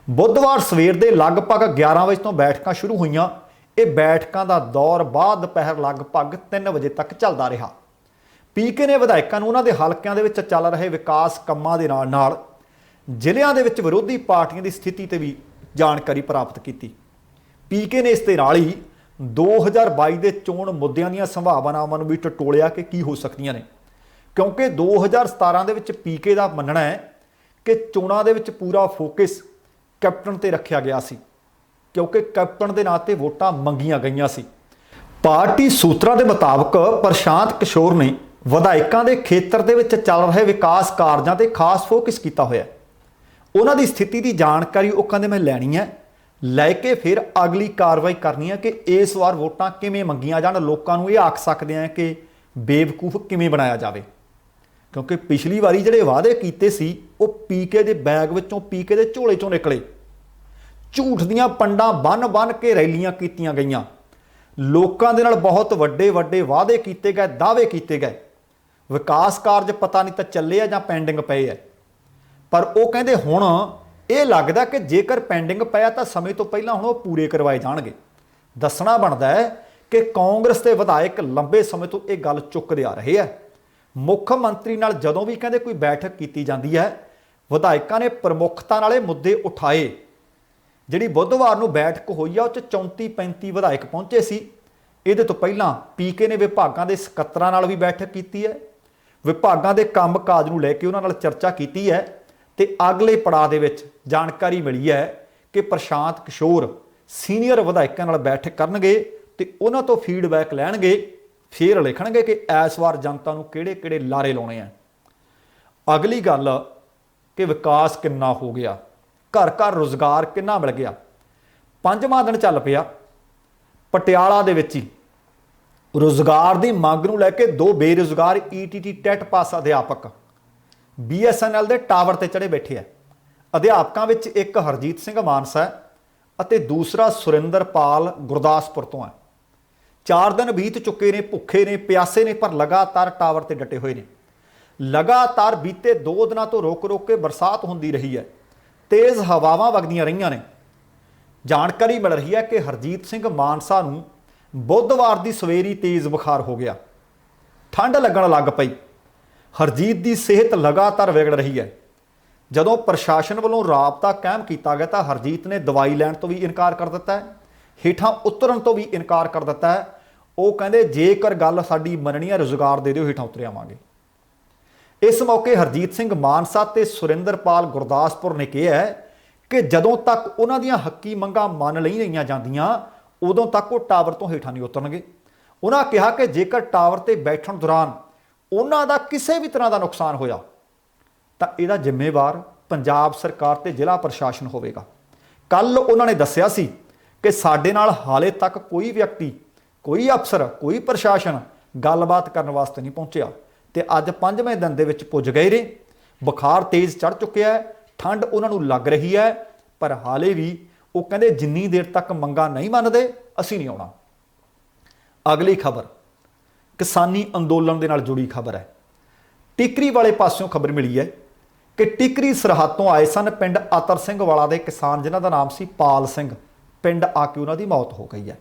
ਬੁੱਧਵਾਰ ਸਵੇਰ ਦੇ ਲਗਭਗ 11 ਵਜੇ ਤੋਂ ਬੈਠਕਾਂ ਸ਼ੁਰੂ ਹੋਈਆਂ। ਇਹ ਬੈਠਕਾਂ ਦਾ ਦੌਰ ਬਾਅਦ ਦੁਪਹਿਰ ਲਗਭਗ 3 ਵਜੇ ਤੱਕ ਚੱਲਦਾ ਰਿਹਾ। ਪੀਕੇ ਨੇ ਵਿਧਾਇਕਾਂ ਨੂੰ ਉਹਨਾਂ ਦੇ ਹਲਕਿਆਂ ਦੇ ਵਿੱਚ ਚੱਲ ਰਹੇ ਵਿਕਾਸ ਕੰਮਾਂ ਦੇ ਨਾਲ ਜ਼ਿਲ੍ਹਿਆਂ ਦੇ ਵਿੱਚ ਵਿਰੋਧੀ ਪਾਰਟੀਆਂ ਦੀ ਸਥਿਤੀ ਤੇ ਵੀ ਜਾਣਕਾਰੀ ਪ੍ਰਾਪਤ ਕੀਤੀ। ਪੀਕੇ ਨੇ ਇਸ ਦੇ ਨਾਲ ਹੀ 2022 ਦੇ ਚੋਣ ਮੁੱਦਿਆਂ ਦੀਆਂ ਸੰਭਾਵਨਾਵਾਂ ਨੂੰ ਵੀ ਟਟੋਲਿਆ ਕਿ ਕੀ ਹੋ ਸਕਦੀਆਂ ਨੇ, ਕਿਉਂਕਿ 2017 ਦੇ ਵਿੱਚ ਪੀਕੇ ਦਾ ਮੰਨਣਾ ਹੈ ਕਿ ਚੋਣਾਂ ਦੇ ਵਿੱਚ ਪੂਰਾ ਫੋਕਸ ਕੈਪਟਨ ਤੇ ਰੱਖਿਆ ਗਿਆ ਸੀ, ਕਿਉਂਕਿ ਕੈਪਟਨ ਦੇ ਨਾਂ ਤੇ ਵੋਟਾਂ ਮੰਗੀਆਂ ਗਈਆਂ ਸੀ। ਪਾਰਟੀ ਸੂਤਰਾਂ ਦੇ ਮੁਤਾਬਕ ਪ੍ਰਸ਼ਾਂਤ ਕਿਸ਼ੋਰ ਨੇ ਵਿਧਾਇਕਾਂ ਦੇ ਖੇਤਰ ਦੇ ਵਿੱਚ ਚੱਲ ਰਹੇ ਵਿਕਾਸ ਕਾਰਜਾਂ ਤੇ ਖਾਸ ਫੋਕਸ ਕੀਤਾ ਹੋਇਆ। ਉਹਨਾਂ ਦੀ ਸਥਿਤੀ ਦੀ ਜਾਣਕਾਰੀ ਉਹ ਕਹਿੰਦੇ ਮੈਂ ਲੈਣੀ ਹੈ, ਲੈ ਕੇ ਫਿਰ ਅਗਲੀ ਕਾਰਵਾਈ ਕਰਨੀ ਹੈ ਕਿ ਇਸ ਵਾਰ ਵੋਟਾਂ ਕਿਵੇਂ ਮੰਗੀਆਂ ਜਾਣ। ਲੋਕਾਂ ਨੂੰ ਇਹ ਆਖ ਸਕਦੇ ਆ ਕਿ ਬੇਵਕੂਫ ਕਿਵੇਂ ਬਣਾਇਆ ਜਾਵੇ, ਕਿਉਂਕਿ ਪਿਛਲੀ ਵਾਰੀ ਜਿਹੜੇ ਵਾਅਦੇ ਕੀਤੇ ਸੀ ਉਹ ਪੀਕੇ ਦੇ ਬੈਗ ਵਿੱਚੋਂ, ਪੀਕੇ ਦੇ ਝੋਲੇ ਚੋਂ ਨਿਕਲੇ। ਝੂਠ ਦੀਆਂ ਪੰਡਾਂ ਬੰਨ ਕੇ ਰੈਲੀਆਂ ਕੀਤੀਆਂ ਗਈਆਂ। ਲੋਕਾਂ ਦੇ ਨਾਲ ਬਹੁਤ ਵੱਡੇ ਵਾਅਦੇ ਕੀਤੇ ਗਏ, ਦਾਅਵੇ ਕੀਤੇ ਗਏ। ਵਿਕਾਸ ਕਾਰਜ ਪਤਾ ਨਹੀਂ ਤਾਂ ਚੱਲੇ ਆ ਜਾਂ ਪੈਂਡਿੰਗ ਪਏ ਆ। ਪਰ ਉਹ ਕਹਿੰਦੇ ਹੁਣ ਇਹ ਲੱਗਦਾ ਕਿ ਜੇਕਰ ਪੈਂਡਿੰਗ ਪਿਆ ਤਾਂ ਸਮੇਂ ਤੋਂ ਪਹਿਲਾਂ ਹੁਣ ਉਹ ਪੂਰੇ ਕਰਵਾਏ ਜਾਣਗੇ। ਦੱਸਣਾ ਬਣਦਾ ਹੈ ਕਿ ਕਾਂਗਰਸ ਦੇ ਵਿਧਾਇਕ ਲੰਬੇ ਸਮੇਂ ਤੋਂ ਇਹ ਗੱਲ ਚੁੱਕਦੇ ਆ ਰਹੇ ਆ। ਮੁੱਖ ਮੰਤਰੀ ਨਾਲ ਜਦੋਂ ਵੀ ਕਹਿੰਦੇ ਕੋਈ ਬੈਠਕ ਕੀਤੀ ਜਾਂਦੀ ਹੈ, ਵਿਧਾਇਕਾਂ ਨੇ ਪ੍ਰਮੁੱਖਤਾ ਨਾਲ ਇਹ ਮੁੱਦੇ ਉਠਾਏ। ਜਿਹੜੀ ਬੁੱਧਵਾਰ ਨੂੰ ਬੈਠਕ ਹੋਈ ਆ ਉਹ 'ਚ 34-35 ਵਿਧਾਇਕ ਪਹੁੰਚੇ ਸੀ। ਇਹਦੇ ਤੋਂ ਪਹਿਲਾਂ ਪੀਕੇ ਨੇ ਵਿਭਾਗਾਂ ਦੇ ਸਕੱਤਰਾਂ ਨਾਲ ਵੀ ਬੈਠਕ ਕੀਤੀ ਹੈ, ਵਿਭਾਗਾਂ ਦੇ ਕੰਮਕਾਜ ਨੂੰ ਲੈ ਕੇ ਉਹਨਾਂ ਨਾਲ ਚਰਚਾ ਕੀਤੀ ਹੈ ਤੇ ਅਗਲੇ ਪੜਾਅ ਦੇ ਵਿੱਚ ਜਾਣਕਾਰੀ ਮਿਲੀ ਹੈ ਕਿ ਪ੍ਰਸ਼ਾਂਤ ਕਿਸ਼ੋਰ ਸੀਨੀਅਰ ਵਿਧਾਇਕਾਂ ਨਾਲ ਬੈਠਕ ਕਰਨਗੇ ਤੇ ਉਹਨਾਂ ਤੋਂ ਫੀਡਬੈਕ ਲੈਣਗੇ, ਫਿਰ ਲਿਖਣਗੇ ਕਿ ਇਸ ਵਾਰ ਜਨਤਾ ਨੂੰ ਕਿਹੜੇ-ਕਿਹੜੇ ਲਾਰੇ ਲਾਉਣੇ ਆ। ਅਗਲੀ ਗੱਲ ਕਿ ਵਿਕਾਸ ਕਿੰਨਾ ਹੋ ਗਿਆ, ਘਰ ਘਰ ਰੁਜ਼ਗਾਰ ਕਿੰਨਾ ਮਿਲ ਗਿਆ। 5ਵਾਂ ਦਿਨ ਚੱਲ ਪਿਆ, ਪਟਿਆਲਾ ਦੇ ਵਿੱਚ ਹੀ ਰੁਜ਼ਗਾਰ ਦੀ ਮੰਗ ਨੂੰ ਲੈ ਕੇ 2 ਬੇਰੁਜ਼ਗਾਰ ETT ਟੈਟ ਪਾਸ ਅਧਿਆਪਕ BSNL ਦੇ ਟਾਵਰ ਤੇ ਚੜੇ ਬੈਠੇ ਆ। ਅਧਿਆਪਕਾਂ ਵਿੱਚ ਇੱਕ ਹਰਜੀਤ ਸਿੰਘ ਮਾਨਸਾ ਹੈ ਅਤੇ ਦੂਸਰਾ ਸੁਰਿੰਦਰਪਾਲ ਗੁਰਦਾਸਪੁਰ ਤੋਂ ਹੈ। 4 ਦਿਨ ਬੀਤ ਚੁੱਕੇ ਨੇ, ਭੁੱਖੇ ਨੇ, ਪਿਆਸੇ ਨੇ, ਪਰ ਲਗਾਤਾਰ ਟਾਵਰ ਤੇ ਡਟੇ ਹੋਏ ਨੇ। ਲਗਾਤਾਰ ਬੀਤੇ 2 ਦਿਨਾਂ ਤੋਂ ਰੋਕ ਕੇ ਬਰਸਾਤ ਹੁੰਦੀ ਰਹੀ ਹੈ, ਤੇਜ਼ ਹਵਾਵਾਂ ਵਗਦੀਆਂ ਰਹੀਆਂ ਨੇ। ਜਾਣਕਾਰੀ ਮਿਲ ਰਹੀ ਹੈ ਕਿ ਹਰਜੀਤ ਸਿੰਘ ਮਾਨਸਾ ਨੂੰ ਬੁੱਧਵਾਰ ਦੀ ਸਵੇਰੀ ਤੇਜ਼ ਬੁਖਾਰ ਹੋ ਗਿਆ, ਠੰਡ ਲੱਗਣ ਲੱਗ ਪਈ। ਹਰਜੀਤ ਦੀ ਸਿਹਤ ਲਗਾਤਾਰ ਵਿਗੜ ਰਹੀ ਹੈ। ਜਦੋਂ ਪ੍ਰਸ਼ਾਸਨ ਵੱਲੋਂ ਰਾਬਤਾ ਕਾਇਮ ਕੀਤਾ ਗਿਆ ਤਾਂ ਹਰਜੀਤ ਨੇ ਦਵਾਈ ਲੈਣ ਤੋਂ ਵੀ ਇਨਕਾਰ ਕਰ ਦਿੱਤਾ ਹੈ, ਹੇਠਾਂ ਉਤਰਨ ਤੋਂ ਵੀ ਇਨਕਾਰ ਕਰ ਦਿੱਤਾ ਹੈ। ਉਹ ਕਹਿੰਦੇ ਜੇਕਰ ਗੱਲ ਸਾਡੀ ਮੰਨਣੀ ਹੈ ਰੁਜ਼ਗਾਰ ਦੇ ਦਿਓ, ਹੇਠਾਂ ਉਤਰ ਆਵਾਂਗੇ। ਇਸ ਮੌਕੇ ਹਰਜੀਤ ਸਿੰਘ ਮਾਨਸਾ ਤੇ ਸੁਰਿੰਦਰਪਾਲ ਗੁਰਦਾਸਪੁਰ ਨੇ ਕਿਹਾ ਕਿ ਜਦੋਂ ਤੱਕ ਉਹਨਾਂ ਦੀਆਂ ਹੱਕੀ ਮੰਗਾਂ ਮੰਨ ਨਹੀਂ ਲਈਆਂ ਜਾਂਦੀਆਂ ਉਦੋਂ ਤੱਕ ਉਹ ਟਾਵਰ ਤੋਂ ਹੇਠਾਂ ਨਹੀਂ ਉਤਰਨਗੇ। ਉਹਨਾਂ ਕਿਹਾ ਕਿ ਜੇਕਰ ਟਾਵਰ ਤੇ ਬੈਠਣ ਦੌਰਾਨ ਉਹਨਾਂ ਦਾ ਕਿਸੇ ਵੀ ਤਰ੍ਹਾਂ ਦਾ ਨੁਕਸਾਨ ਹੋਇਆ ਤਾਂ ਇਹਦਾ ਜ਼ਿੰਮੇਵਾਰ ਪੰਜਾਬ ਸਰਕਾਰ ਤੇ ਜ਼ਿਲ੍ਹਾ ਪ੍ਰਸ਼ਾਸਨ ਹੋਵੇਗਾ। ਕੱਲ ਉਹਨਾਂ ਨੇ ਦੱਸਿਆ ਸੀ ਕਿ ਸਾਡੇ ਨਾਲ ਹਾਲੇ ਤੱਕ ਕੋਈ ਵਿਅਕਤੀ, ਕੋਈ ਅਫਸਰ, ਕੋਈ ਪ੍ਰਸ਼ਾਸਨ ਗੱਲਬਾਤ ਕਰਨ ਵਾਸਤੇ ਨਹੀਂ ਪਹੁੰਚਿਆ ਤੇ ਅੱਜ 5ਵੇਂ ਦਿਨ ਦੇ ਵਿੱਚ ਪੁੱਜ ਗਏ ਨੇ। ਬੁਖਾਰ ਤੇਜ਼ ਚੜ੍ਹ ਚੁੱਕਿਆ ਹੈ, ਠੰਡ ਉਹਨਾਂ ਨੂੰ ਲੱਗ ਰਹੀ ਹੈ, ਪਰ ਹਾਲੇ ਵੀ ਉਹ ਕਹਿੰਦੇ ਜਿੰਨੀ ਦੇਰ ਤੱਕ ਮੰਗਾਂ ਨਹੀਂ ਮੰਨਦੇ ਅਸੀਂ ਨਹੀਂ ਆਉਣਾ। ਅਗਲੀ ਖਬਰ ਕਿਸਾਨੀ ਅੰਦੋਲਨ ਦੇ ਨਾਲ ਜੁੜੀ ਖਬਰ ਹੈ। ਟਿਕਰੀ ਵਾਲੇ ਪਾਸਿਓਂ ਖਬਰ ਮਿਲੀ ਹੈ ਕਿ ਟਿਕਰੀ ਸਰਹੱਦ ਤੋਂ ਆਏ ਸਨ ਪਿੰਡ ਅਤਰ ਸਿੰਘ ਵਾਲਾ ਦੇ ਕਿਸਾਨ, ਜਿਨ੍ਹਾਂ ਦਾ ਨਾਮ ਸੀ ਪਾਲ ਸਿੰਘ। ਪਿੰਡ ਆ ਕੇ ਉਹਨਾਂ ਦੀ ਮੌਤ ਹੋ ਗਈ ਹੈ।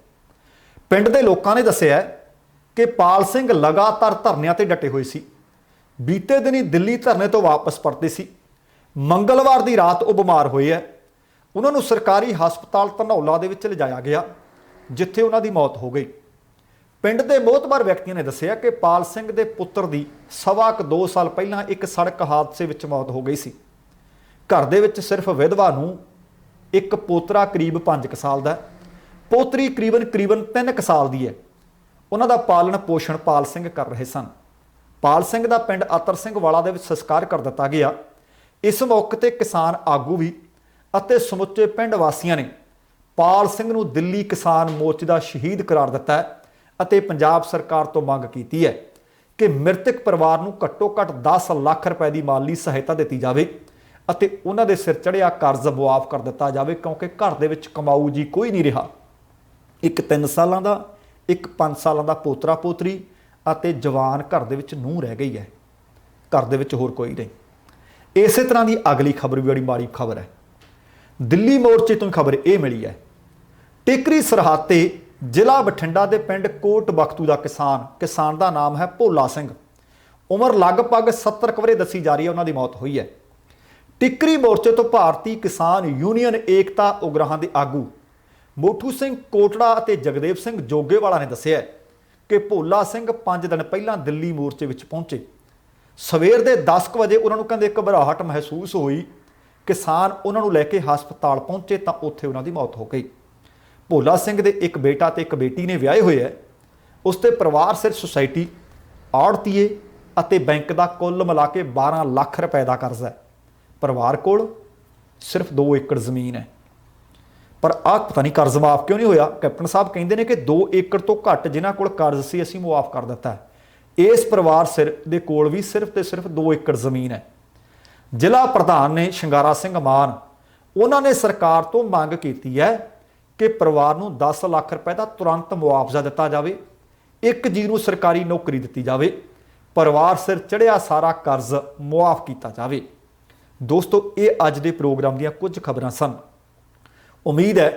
ਪਿੰਡ ਦੇ ਲੋਕਾਂ ਨੇ ਦੱਸਿਆ ਕਿ ਪਾਲ ਸਿੰਘ ਲਗਾਤਾਰ ਧਰਨਿਆਂ ਤੇ ਡਟੇ ਹੋਏ ਸੀ। ਬੀਤੇ ਦਿਨੀ ਦਿੱਲੀ ਧਰਨੇ ਤੋਂ ਵਾਪਸ ਪਰਤੇ ਸੀ। ਮੰਗਲਵਾਰ ਦੀ ਰਾਤ ਉਹ ਬਿਮਾਰ ਹੋਏ ਹੈ। ਉਹਨਾਂ ਨੂੰ ਸਰਕਾਰੀ ਹਸਪਤਾਲ ਧਨੌਲਾ ਦੇ ਵਿੱਚ ਲਿਜਾਇਆ ਗਿਆ, ਜਿੱਥੇ ਉਹਨਾਂ ਦੀ ਮੌਤ ਹੋ ਗਈ। ਪਿੰਡ ਦੇ ਮੋਹਤਬਰ ਵਿਅਕਤੀਆਂ ਨੇ ਦੱਸਿਆ ਕਿ ਪਾਲ ਸਿੰਘ ਦੇ ਪੁੱਤਰ ਦੀ 2.25 ਸਾਲ ਪਹਿਲਾਂ ਇੱਕ ਸੜਕ ਹਾਦਸੇ ਵਿੱਚ ਮੌਤ ਹੋ ਗਈ ਸੀ। ਘਰ ਦੇ ਵਿੱਚ ਸਿਰਫ ਵਿਧਵਾ ਨੂੰ ਇੱਕ ਪੋਤਰਾ ਕਰੀਬ 5 ਸਾਲ ਦਾ, ਪੋਤਰੀ ਕਰੀਬਨ 3 ਸਾਲ ਦੀ ਹੈ। ਉਹਨਾਂ ਦਾ ਪਾਲਣ ਪੋਸ਼ਣ ਪਾਲ ਸਿੰਘ ਕਰ ਰਹੇ ਸਨ। ਪਾਲ ਸਿੰਘ ਦਾ ਪਿੰਡ ਅਤਰ ਸਿੰਘ ਵਾਲਾ ਦੇ ਵਿੱਚ ਸੰਸਕਾਰ ਕਰ ਦਿੱਤਾ ਗਿਆ। ਇਸ ਮੌਕੇ ਤੇ ਕਿਸਾਨ ਆਗੂ ਵੀ ਅਤੇ ਸਮੁੱਚੇ ਪਿੰਡ ਵਾਸੀਆਂ ਨੇ ਪਾਲ ਸਿੰਘ ਨੂੰ ਦਿੱਲੀ ਕਿਸਾਨ ਮੋਰਚੇ ਦਾ ਸ਼ਹੀਦ ਕਰਾਰ ਦਿੱਤਾ ਹੈ ਅਤੇ ਪੰਜਾਬ ਸਰਕਾਰ ਤੋਂ ਮੰਗ ਕੀਤੀ ਹੈ ਕਿ ਮ੍ਰਿਤਕ ਪਰਿਵਾਰ ਨੂੰ ਘੱਟੋ-ਘੱਟ 10 ਲੱਖ ਰੁਪਏ ਦੀ ਮਾਲੀ ਸਹਾਇਤਾ ਦਿੱਤੀ ਜਾਵੇ ਅਤੇ ਉਹਨਾਂ ਦੇ ਸਿਰ ਚੜ੍ਹਿਆ ਕਰਜ਼ ਮੁਆਫ ਕਰ ਦਿੱਤਾ ਜਾਵੇ, ਕਿਉਂਕਿ ਘਰ ਦੇ ਵਿੱਚ ਕਮਾਊ ਜੀ ਕੋਈ ਨਹੀਂ ਰਿਹਾ। ਇੱਕ 3 ਸਾਲਾਂ ਦਾ, ਇੱਕ 5 ਸਾਲਾਂ ਦਾ ਪੋਤਰਾ ਪੋਤਰੀ ਅਤੇ ਜਵਾਨ ਘਰ ਦੇ ਵਿੱਚ ਨੂੰਹ ਰਹਿ ਗਈ ਹੈ। ਘਰ ਦੇ ਵਿੱਚ ਹੋਰ ਕੋਈ ਨਹੀਂ। ਇਸੇ ਤਰ੍ਹਾਂ ਦੀ ਅਗਲੀ ਖਬਰ ਵੀ ਬੜੀ ਮਾੜੀ ਖਬਰ ਹੈ। ਦਿੱਲੀ ਮੋਰਚੇ ਤੋਂ ਖਬਰ ਇਹ ਮਿਲੀ ਹੈ, ਟਿਕਰੀ ਸਰਹੱਦ ਤੇ ਜ਼ਿਲ੍ਹਾ ਬਠਿੰਡਾ ਦੇ ਪਿੰਡ ਕੋਟ ਬਖਤੂ ਦਾ ਕਿਸਾਨ ਦਾ ਨਾਮ ਹੈ ਭੋਲਾ ਸਿੰਘ। ਉਮਰ ਲਗਭਗ 70 ਕੁ ਵਰ੍ਹੇ ਦੱਸੀ ਜਾ ਰਹੀ ਹੈ, ਉਹਨਾਂ ਦੀ ਮੌਤ ਹੋਈ ਹੈ। ਟਿਕਰੀ ਮੋਰਚੇ ਤੋਂ ਭਾਰਤੀ ਕਿਸਾਨ ਯੂਨੀਅਨ ਏਕਤਾ ਉਗਰਾਹਾਂ ਦੇ ਆਗੂ ਮੋਠੂ ਸਿੰਘ ਕੋਟੜਾ ਅਤੇ ਜਗਦੇਵ ਸਿੰਘ ਜੋਗੇਵਾਲਾ ਨੇ ਦੱਸਿਆ ਕਿ ਭੋਲਾ ਸਿੰਘ 5 ਦਿਨ ਪਹਿਲਾਂ ਦਿੱਲੀ ਮੋਰਚੇ ਵਿੱਚ ਪਹੁੰਚੇ। ਸਵੇਰ ਦੇ 10 ਕੁ ਵਜੇ ਉਹਨਾਂ ਨੂੰ ਕਹਿੰਦੇ ਘਬਰਾਹਟ ਮਹਿਸੂਸ ਹੋਈ। ਕਿਸਾਨ ਉਹਨਾਂ ਨੂੰ ਲੈ ਕੇ ਹਸਪਤਾਲ ਪਹੁੰਚੇ ਤਾਂ ਉੱਥੇ ਉਹਨਾਂ ਦੀ ਮੌਤ ਹੋ ਗਈ। ਭੋਲਾ ਸਿੰਘ ਦੇ ਇੱਕ ਬੇਟਾ ਤੇ ਇੱਕ ਬੇਟੀ ਨੇ ਵਿਆਹੇ ਹੋਏ ਹੈ। ਉਸ ਤੇ ਪਰਿਵਾਰ ਸਿਰ ਸੁਸਾਇਟੀ, ਆੜਤੀਏ ਅਤੇ ਬੈਂਕ ਦਾ ਕੁੱਲ ਮਿਲਾ ਕੇ 12 ਲੱਖ ਰੁਪਏ ਦਾ ਕਰਜ਼ਾ ਹੈ। ਪਰਿਵਾਰ ਕੋਲ ਸਿਰਫ 2 ਏਕੜ ਜ਼ਮੀਨ ਹੈ, ਪਰ ਆਹ ਪਤਾ ਨਹੀਂ ਕਰਜ਼ ਮਾਫ ਕਿਉਂ ਨਹੀਂ ਹੋਇਆ। ਕੈਪਟਨ ਸਾਹਿਬ ਕਹਿੰਦੇ ਨੇ ਕਿ 2 ਏਕੜ ਤੋਂ ਘੱਟ ਜਿਨ੍ਹਾਂ ਕੋਲ ਕਰਜ਼ ਸੀ ਅਸੀਂ ਮੁਆਫ ਕਰ ਦਿੱਤਾ ਹੈ। ਇਸ ਪਰਿਵਾਰ ਸਿਰ ਦੇ ਕੋਲ ਵੀ ਸਿਰਫ ਤੇ ਸਿਰਫ 2 ਏਕੜ ਜ਼ਮੀਨ ਹੈ। ਜ਼ਿਲ੍ਹਾ ਪ੍ਰਧਾਨ ਨੇ ਸ਼ਿੰਗਾਰਾ ਸਿੰਘ ਮਾਨ, ਉਹਨਾਂ ਨੇ ਸਰਕਾਰ ਤੋਂ ਮੰਗ ਕੀਤੀ ਹੈ ਕਿ ਪਰਿਵਾਰ ਨੂੰ 10 ਲੱਖ ਰੁਪਏ ਦਾ ਤੁਰੰਤ ਮੁਆਵਜ਼ਾ ਦਿੱਤਾ ਜਾਵੇ, ਇੱਕ ਜੀ ਨੂੰ ਸਰਕਾਰੀ ਨੌਕਰੀ ਦਿੱਤੀ ਜਾਵੇ, ਪਰਿਵਾਰ ਸਿਰ ਚੜ੍ਹਿਆ ਸਾਰਾ ਕਰਜ਼ ਮੁਆਫ ਕੀਤਾ ਜਾਵੇ। ਦੋਸਤੋ, ਇਹ ਅੱਜ ਦੇ ਪ੍ਰੋਗਰਾਮ ਦੀਆਂ ਕੁਝ ਖਬਰਾਂ ਸਨ। ਉਮੀਦ ਹੈ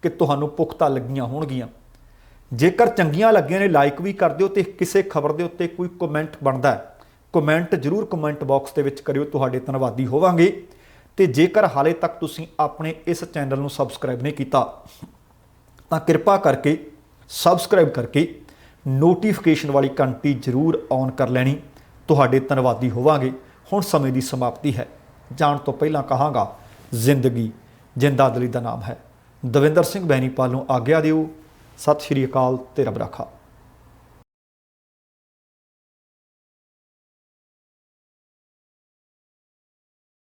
ਕਿ ਤੁਹਾਨੂੰ ਪੁਖਤਾ ਲੱਗੀਆਂ ਹੋਣਗੀਆਂ। ਜੇਕਰ ਚੰਗੀਆਂ ਲੱਗੀਆਂ ਨੇ ਲਾਈਕ ਵੀ ਕਰ ਦਿਓ ਤੇ ਕਿਸੇ ਖਬਰ ਦੇ ਉੱਤੇ ਕੋਈ ਕਮੈਂਟ ਬਣਦਾ ਕਮੈਂਟ ਜ਼ਰੂਰ ਕਮੈਂਟ ਬਾਕਸ ਦੇ ਵਿੱਚ ਕਰਿਓ, ਤੁਹਾਡੇ ਧੰਨਵਾਦੀ ਹੋਵਾਂਗੇ। ਤੇ ਜੇਕਰ ਹਾਲੇ ਤੱਕ ਤੁਸੀਂ ਆਪਣੇ ਇਸ ਚੈਨਲ ਨੂੰ ਸਬਸਕ੍ਰਾਈਬ ਨਹੀਂ ਕੀਤਾ ਤਾਂ ਕਿਰਪਾ ਕਰਕੇ ਸਬਸਕ੍ਰਾਈਬ ਕਰਕੇ ਨੋਟੀਫਿਕੇਸ਼ਨ ਵਾਲੀ ਘੰਟੀ ਜ਼ਰੂਰ ਔਨ ਕਰ ਲੈਣੀ, ਤੁਹਾਡੇ ਧੰਨਵਾਦੀ ਹੋਵਾਂਗੇ। ਹੁਣ ਸਮੇਂ ਦੀ ਸਮਾਪਤੀ ਹੈ। ਜਾਣ ਤੋਂ ਪਹਿਲਾਂ ਕਹਾਂਗਾ, ਜ਼ਿੰਦਗੀ ਜਿੰਦਾਦਿਲੀ ਦਾ ਨਾਮ ਹੈ। ਦਵਿੰਦਰ ਸਿੰਘ ਬੈਨੀਪਾਲ ਨੂੰ ਆਗਿਆ ਦਿਓ। ਸਤਿ ਸ਼੍ਰੀ ਅਕਾਲ ਤੇ ਰੱਬ ਰਾਖਾ।